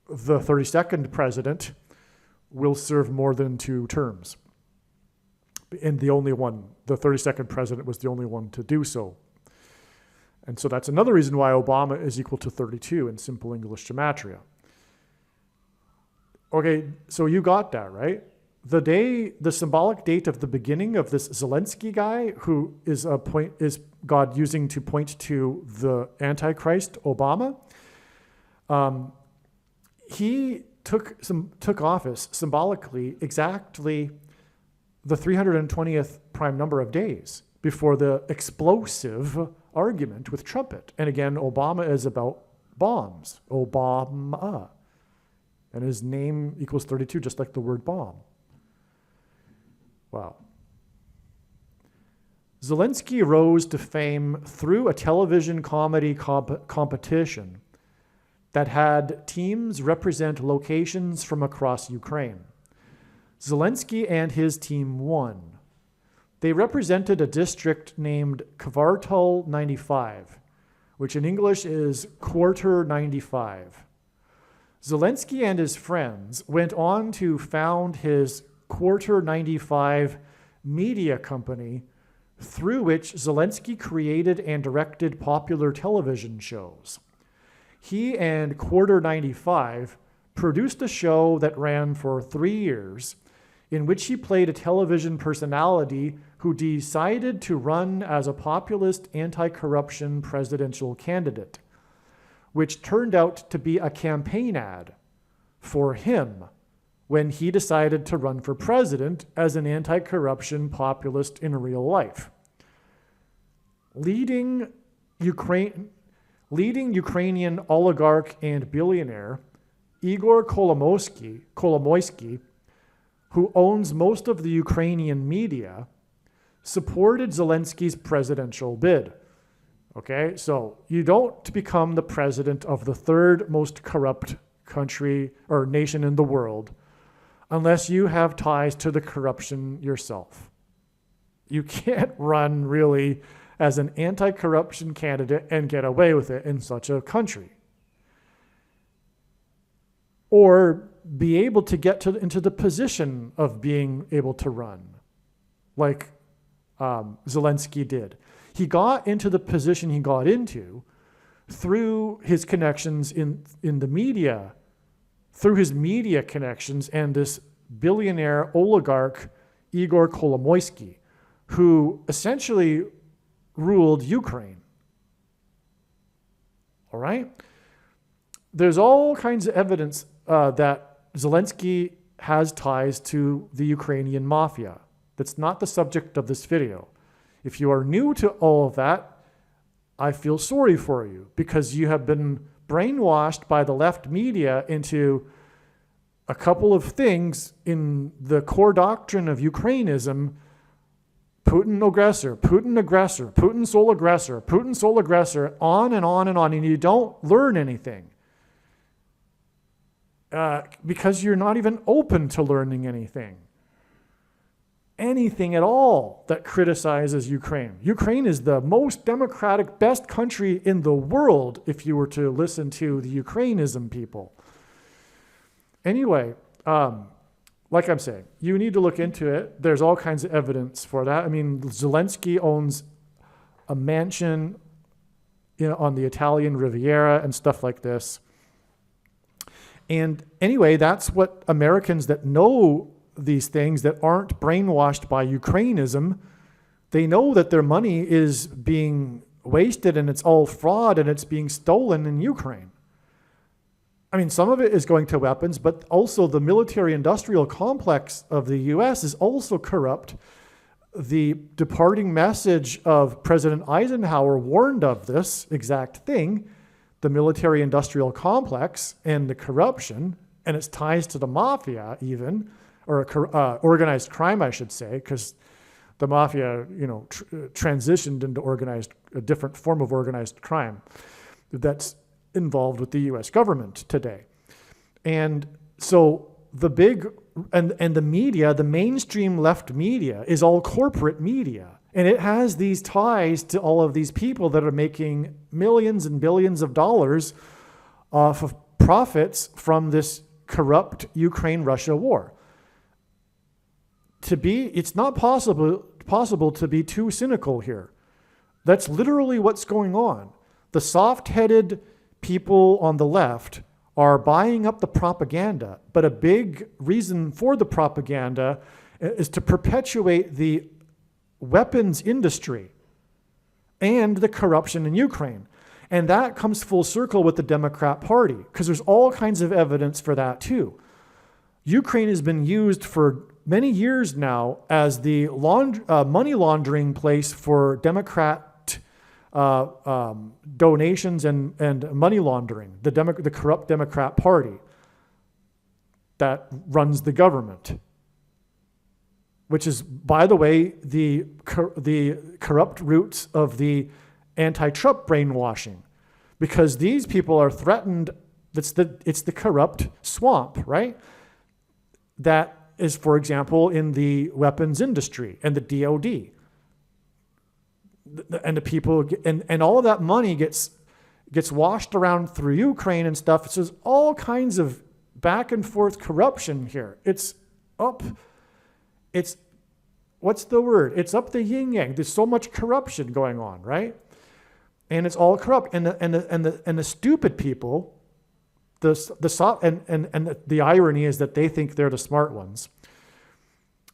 the 32nd president, will serve more than 2 terms. And the 32nd president was the only one to do so. And so that's another reason why Obama is equal to 32 in simple English gematria. Okay, so you got that, right? The symbolic date of the beginning of this Zelensky guy, who is God using to point to the Antichrist, Obama, he took office symbolically exactly the 320th prime number of days before the explosive argument with trumpet. And again, Obama is about bombs, Obama. And his name equals 32, just like the word bomb. Wow. Zelensky rose to fame through a television comedy competition that had teams represent locations from across Ukraine. Zelensky and his team won. They represented a district named Kvartal 95, which in English is Quarter 95. Zelensky and his friends went on to found his Quarter 95 media company, through which Zelensky created and directed popular television shows. He and Quarter 95 produced a show that ran for 3 years, in which he played a television personality who decided to run as a populist anti-corruption presidential candidate, which turned out to be a campaign ad for him when he decided to run for president as an anti-corruption populist in real life. Leading Ukrainian oligarch and billionaire Igor Kolomoisky, who owns most of the Ukrainian media, supported Zelensky's presidential bid. Okay, so you don't become the president of the third most corrupt country or nation in the world unless you have ties to the corruption yourself. You can't run really as an anti-corruption candidate and get away with it in such a country. Or be able to get into the position of being able to run, like Zelensky did. He got into the position he got into through his connections in the media, through his media connections and this billionaire oligarch, Igor Kolomoisky, who essentially ruled Ukraine. All right? There's all kinds of evidence that Zelensky has ties to the Ukrainian mafia. That's not the subject of this video. If you are new to all of that, I feel sorry for you because you have been brainwashed by the left media into a couple of things in the core doctrine of Ukrainism: Putin aggressor, Putin aggressor, Putin sole aggressor, Putin sole aggressor, on and on and on, and you don't learn anything because you're not even open to learning anything at all that criticizes Ukraine. Ukraine is the most democratic, best country in the world if you were to listen to the Ukrainism people. Anyway, like I'm saying, you need to look into it. There's all kinds of evidence for that. I mean, Zelensky owns a mansion, on the Italian Riviera and stuff like this. And anyway, that's what Americans that know these things, that aren't brainwashed by Ukrainism, they know that their money is being wasted and it's all fraud and it's being stolen in Ukraine. I mean, some of it is going to weapons, but also the military-industrial complex of the U.S. is also corrupt. The departing message of President Eisenhower warned of this exact thing, the military-industrial complex and the corruption, and its ties to the mafia even, or organized crime, I should say, because the mafia, transitioned into a different form of organized crime that's involved with the U.S. government today. And so the big, and the media, the mainstream left media, is all corporate media. And it has these ties to all of these people that are making millions and billions of dollars off of profits from this corrupt Ukraine-Russia war. It's not possible to be too cynical here. That's literally what's going on. The soft-headed people on the left are buying up the propaganda, but a big reason for the propaganda is to perpetuate the weapons industry and the corruption in Ukraine. And that comes full circle with the Democrat Party, because there's all kinds of evidence for that too. Ukraine has been used for many years now as the money laundering place for Democrat donations and money laundering, the corrupt Democrat Party that runs the government, which is, by the way, the corrupt roots of the anti-Trump brainwashing, because these people are threatened. It's the corrupt swamp, right? That is, for example, in the weapons industry and the DOD. And the people, and all of that money gets gets washed around through Ukraine and stuff. So there's all kinds of back and forth corruption here. It's what's the word? It's up the yin yang. There's so much corruption going on, right? And it's all corrupt. And the stupid people, the irony is that they think they're the smart ones.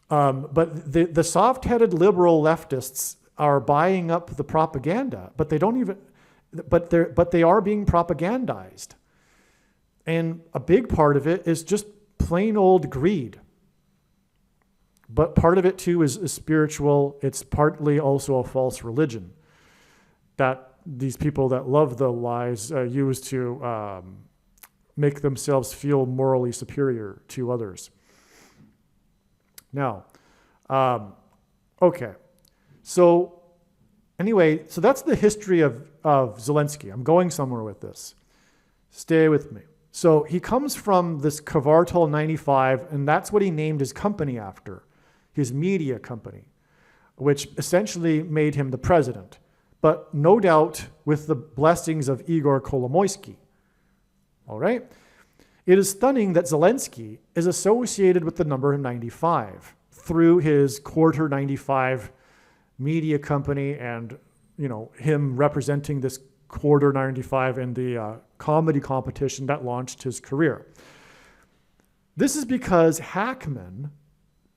But the soft-headed liberal leftists are buying up the propaganda, but they are being propagandized. And a big part of it is just plain old greed. But part of it too is spiritual. It's partly also a false religion that these people that love the lies use to make themselves feel morally superior to others. Now, okay. So anyway, so that's the history of Zelensky. I'm going somewhere with this. Stay with me. So he comes from this Kvartal 95, and that's what he named his company after, his media company, which essentially made him the president, but no doubt with the blessings of Igor Kolomoisky. All right? It is stunning that Zelensky is associated with the number 95 through his Quarter 95 media company and, him representing this Quarter 95 in the comedy competition that launched his career. This is because Hackman,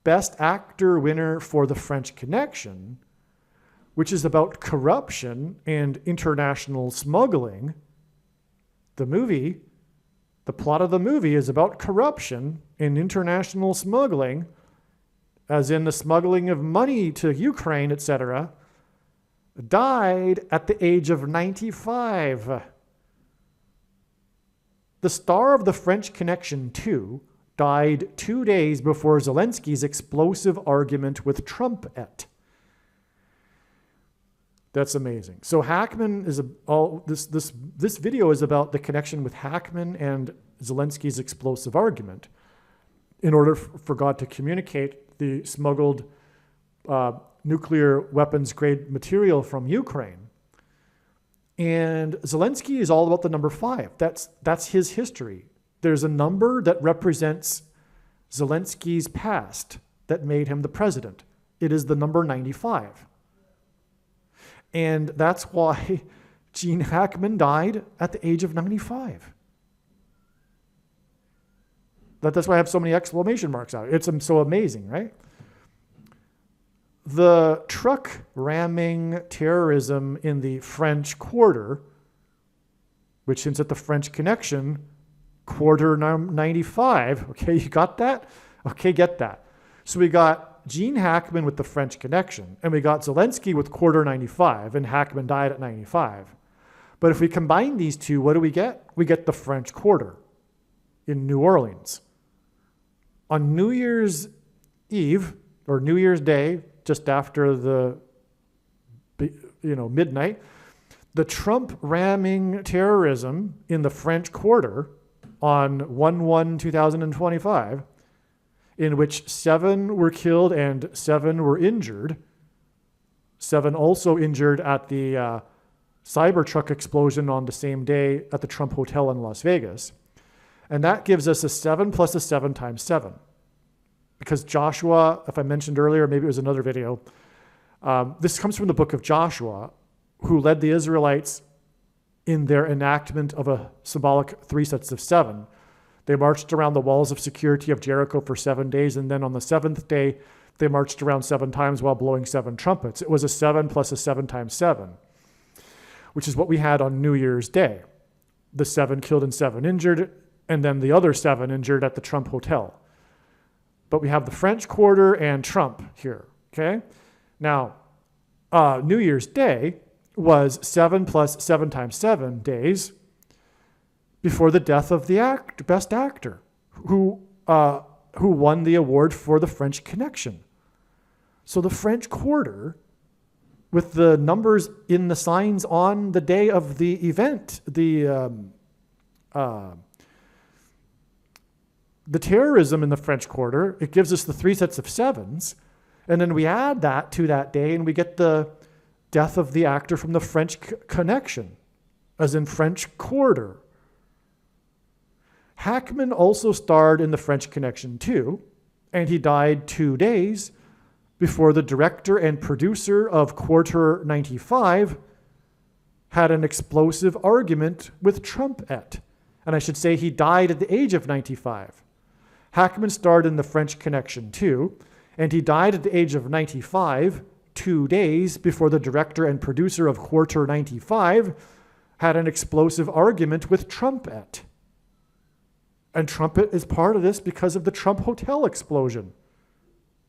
Best Actor winner for The French Connection, which is about corruption and international smuggling, the plot of the movie is about corruption and international smuggling, as in the smuggling of money to Ukraine, etc., died at the age of 95. The star of The French Connection 2 died 2 days before Zelensky's explosive argument with Trump. That's amazing. So Hackman is this video is about the connection with Hackman and Zelensky's explosive argument in order for God to communicate the smuggled nuclear weapons grade material from Ukraine. And Zelensky is all about the number 5. That's his history. There's a number that represents Zelensky's past that made him the president. It is the number 95. And that's why Gene Hackman died at the age of 95. That's why I have so many exclamation marks out. It's so amazing, right? The truck ramming terrorism in the French Quarter, which hints at the French Connection, Quarter 95. Okay, you got that? Okay, get that. So we got Gene Hackman with the French Connection, and we got Zelensky with Quarter 95, and Hackman died at 95. But if we combine these two, what do we get? We get the French Quarter in New Orleans. On New Year's Eve, or New Year's Day, just after the midnight, the Trump ramming terrorism in the French Quarter on 1/1/2025, in which 7 were killed and 7 were injured. 7 also injured at the Cybertruck explosion on the same day at the Trump Hotel in Las Vegas. And that gives us a 7 plus a 7 times 7. Because Joshua, if I mentioned earlier, maybe it was another video, this comes from the book of Joshua, who led the Israelites in their enactment of a symbolic 3 sets of 7. They marched around the walls of security of Jericho for 7 days, and then on the 7th day, they marched around 7 times while blowing 7 trumpets. It was a 7 plus a 7 times 7, which is what we had on New Year's Day. The 7 killed and 7 injured, and then the other 7 injured at the Trump Hotel. But we have the French Quarter and Trump here, okay? Now, New Year's Day was 7 plus 7 times 7 days before the death of the best actor, who won the award for the French Connection. So the French Quarter, with the numbers in the signs on the day of the event, the terrorism in the French Quarter, it gives us the 3 sets of 7s, and then we add that to that day, and we get the death of the actor from the French Connection, as in French Quarter. Hackman also starred in The French Connection too, and he died 2 days before the director and producer of Quarter 95 had an explosive argument with Trumpet. And I should say he died at the age of 95. Hackman starred in The French Connection too, and he died at the age of 95, 2 days before the director and producer of Quarter 95 had an explosive argument with Trumpet. And Trumpet is part of this because of the Trump Hotel explosion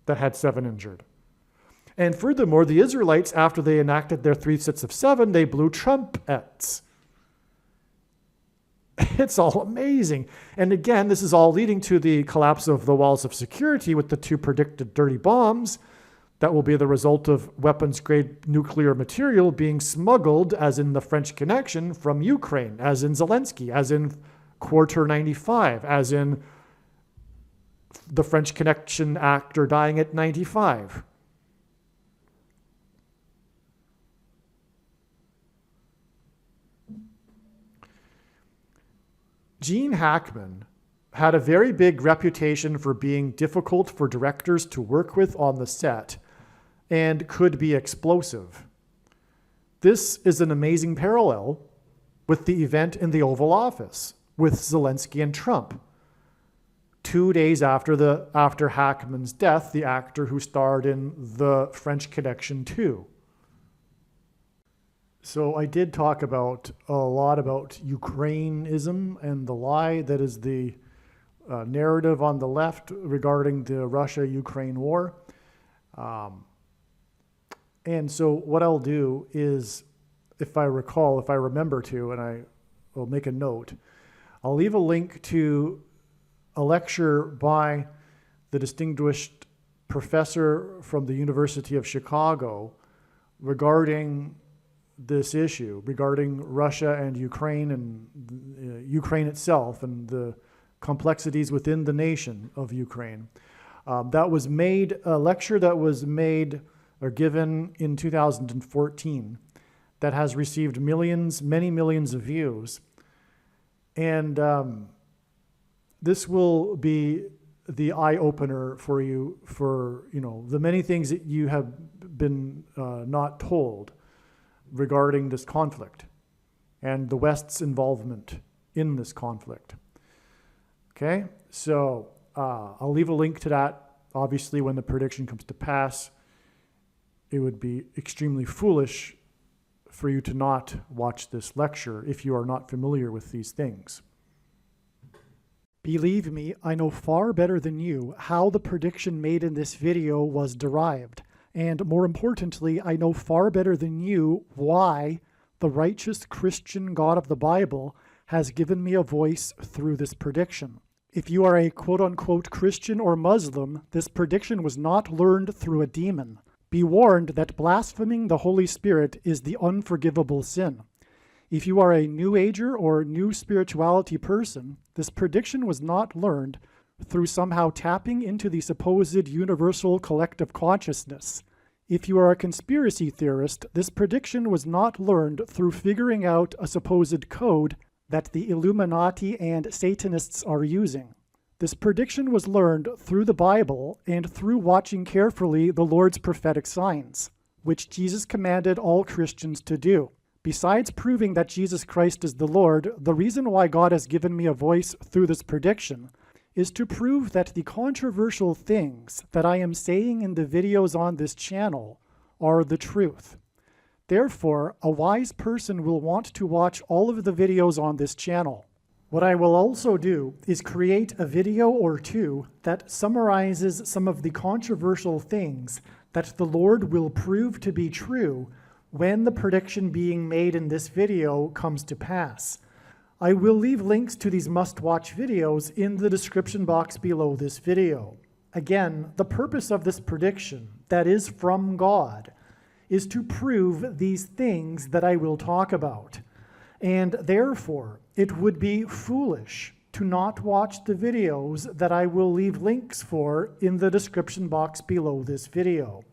that had 7 injured. And furthermore, the Israelites, after they enacted their 3 sets of 7, they blew trumpets. It's all amazing. And again, this is all leading to the collapse of the walls of security with the 2 predicted dirty bombs that will be the result of weapons-grade nuclear material being smuggled, as in the French Connection, from Ukraine, as in Zelensky, as in Quarter 95, as in the French Connection actor dying at 95. Gene Hackman had a very big reputation for being difficult for directors to work with on the set and could be explosive. This is an amazing parallel with the event in the Oval Office with Zelensky and Trump. 2 days after Hackman's death, the actor who starred in The French Connection 2. So I did talk a lot about Ukraineism and the lie that is the narrative on the left regarding the Russia-Ukraine war. And so what I'll do is, if I remember to, and I will make a note, I'll leave a link to a lecture by the distinguished professor from the University of Chicago regarding this issue, regarding Russia and Ukraine Ukraine itself and the complexities within the nation of Ukraine. That was made, a lecture that was made or given in 2014 that has received many millions of views. And this will be the eye-opener for you for, the many things that you have been not told regarding this conflict and the West's involvement in this conflict. Okay, so I'll leave a link to that. Obviously, when the prediction comes to pass, it would be extremely foolish for you to not watch this lecture if you are not familiar with these things. Believe me, I know far better than you how the prediction made in this video was derived. And more importantly, I know far better than you why the righteous Christian God of the Bible has given me a voice through this prediction. If you are a quote-unquote Christian or Muslim, this prediction was not learned through a demon. Be warned that blaspheming the Holy Spirit is the unforgivable sin. If you are a New Ager or New Spirituality person, this prediction was not learned through somehow tapping into the supposed universal collective consciousness. If you are a conspiracy theorist, this prediction was not learned through figuring out a supposed code that the Illuminati and Satanists are using. This prediction was learned through the Bible and through watching carefully the Lord's prophetic signs, which Jesus commanded all Christians to do. Besides proving that Jesus Christ is the Lord, the reason why God has given me a voice through this prediction is to prove that the controversial things that I am saying in the videos on this channel are the truth. Therefore, a wise person will want to watch all of the videos on this channel. What I will also do is create a video or two that summarizes some of the controversial things that the Lord will prove to be true when the prediction being made in this video comes to pass. I will leave links to these must-watch videos in the description box below this video. Again, the purpose of this prediction, that is from God, is to prove these things that I will talk about. And therefore, it would be foolish to not watch the videos that I will leave links for in the description box below this video.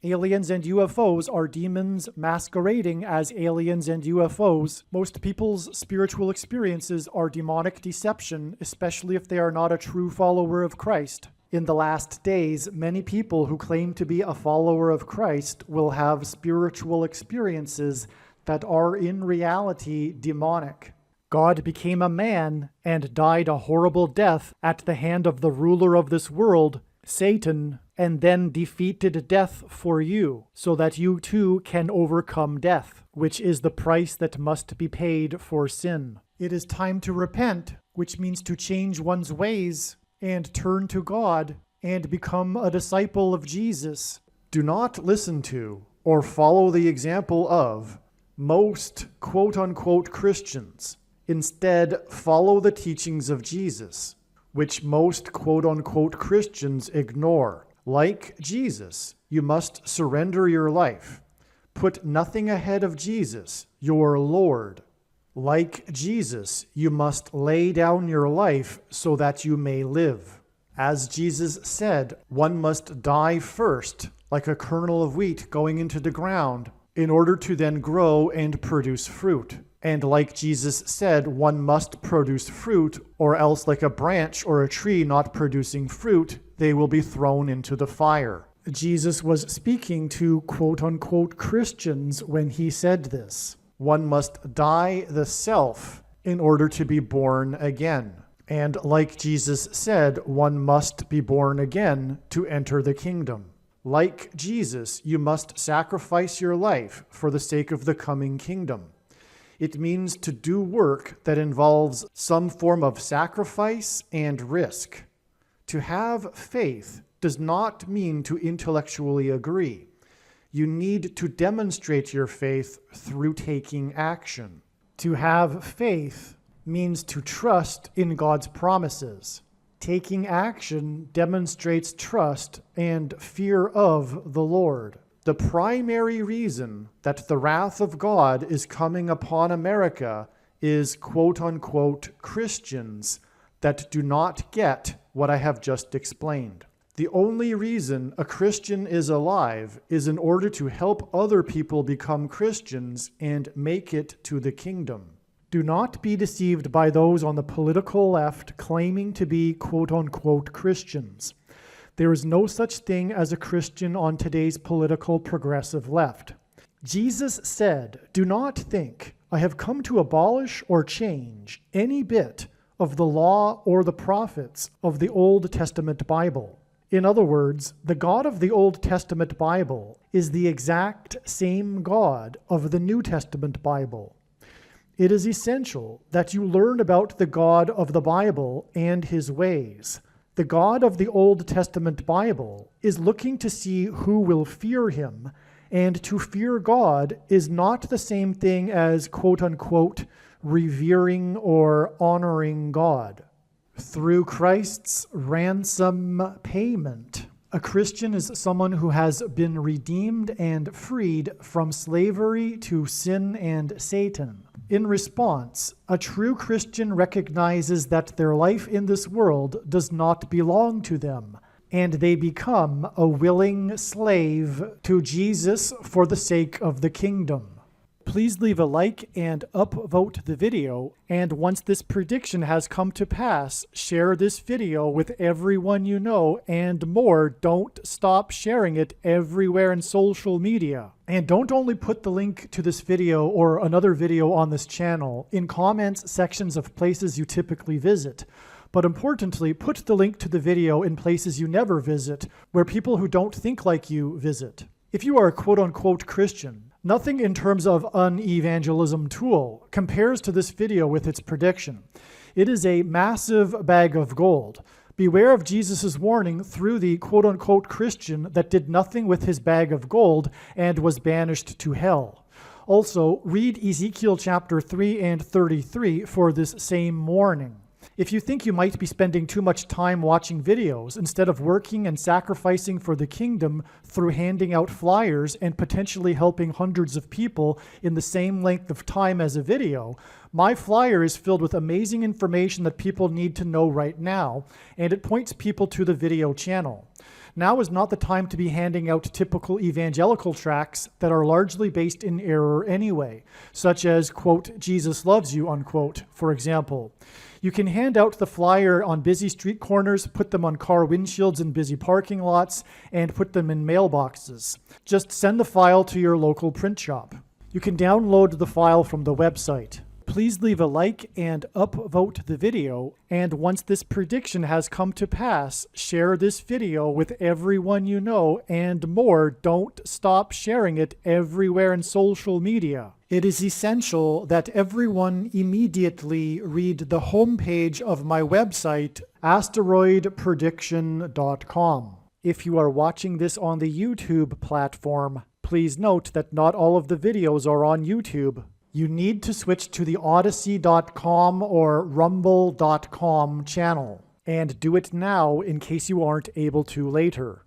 Aliens and UFOs are demons masquerading as aliens and UFOs. Most people's spiritual experiences are demonic deception, especially if they are not a true follower of Christ. In the last days, many people who claim to be a follower of Christ will have spiritual experiences that are in reality demonic. God became a man and died a horrible death at the hand of the ruler of this world, Satan, and then defeated death for you, so that you too can overcome death, which is the price that must be paid for sin. It is time to repent, which means to change one's ways and turn to God and become a disciple of Jesus. Do not listen to or follow the example of most quote-unquote Christians. Instead, follow the teachings of Jesus, which most quote-unquote Christians ignore. Like Jesus, you must surrender your life. Put nothing ahead of Jesus, your Lord. Like Jesus, you must lay down your life so that you may live. As Jesus said, one must die first, like a kernel of wheat going into the ground, in order to then grow and produce fruit. And like Jesus said, one must produce fruit, or else like a branch or a tree not producing fruit, they will be thrown into the fire. Jesus was speaking to quote-unquote Christians when he said this. One must die the self in order to be born again. And like Jesus said, one must be born again to enter the kingdom. Like Jesus, you must sacrifice your life for the sake of the coming kingdom. It means to do work that involves some form of sacrifice and risk. To have faith does not mean to intellectually agree. You need to demonstrate your faith through taking action. To have faith means to trust in God's promises. Taking action demonstrates trust and fear of the Lord. The primary reason that the wrath of God is coming upon America is quote-unquote Christians that do not get what I have just explained. The only reason a Christian is alive is in order to help other people become Christians and make it to the kingdom. Do not be deceived by those on the political left claiming to be quote-unquote Christians. There is no such thing as a Christian on today's political progressive left. Jesus said, "Do not think I have come to abolish or change any bit of the law or the prophets of the Old Testament Bible." In other words, the God of the Old Testament Bible is the exact same God of the New Testament Bible. It is essential that you learn about the God of the Bible and his ways. The God of the Old Testament Bible is looking to see who will fear him, and to fear God is not the same thing as quote-unquote revering or honoring God. Through Christ's ransom payment, a Christian is someone who has been redeemed and freed from slavery to sin and Satan. In response, a true Christian recognizes that their life in this world does not belong to them, and they become a willing slave to Jesus for the sake of the kingdom. Please leave a like and upvote the video, and once this prediction has come to pass, share this video with everyone you know, and more, don't stop sharing it everywhere in social media. And don't only put the link to this video or another video on this channel in comments sections of places you typically visit, but importantly, put the link to the video in places you never visit, where people who don't think like you visit. If you are a quote-unquote Christian, nothing in terms of an evangelism tool compares to this video with its prediction. It is a massive bag of gold. Beware of Jesus' warning through the quote-unquote Christian that did nothing with his bag of gold and was banished to hell. Also, read Ezekiel chapter 3 and 33 for this same warning. If you think you might be spending too much time watching videos instead of working and sacrificing for the kingdom through handing out flyers and potentially helping hundreds of people in the same length of time as a video, my flyer is filled with amazing information that people need to know right now, and it points people to the video channel. Now is not the time to be handing out typical evangelical tracts that are largely based in error anyway, such as, quote, Jesus loves you, unquote, for example. You can hand out the flyer on busy street corners, put them on car windshields in busy parking lots, and put them in mailboxes. Just send the file to your local print shop. You can download the file from the website. Please leave a like and upvote the video, and once this prediction has come to pass, share this video with everyone you know, and more, don't stop sharing it everywhere in social media. It is essential that everyone immediately read the homepage of my website, asteroidprediction.com. If you are watching this on the YouTube platform, please note that not all of the videos are on YouTube. You need to switch to the Odyssey.com or Rumble.com channel, and do it now in case you aren't able to later.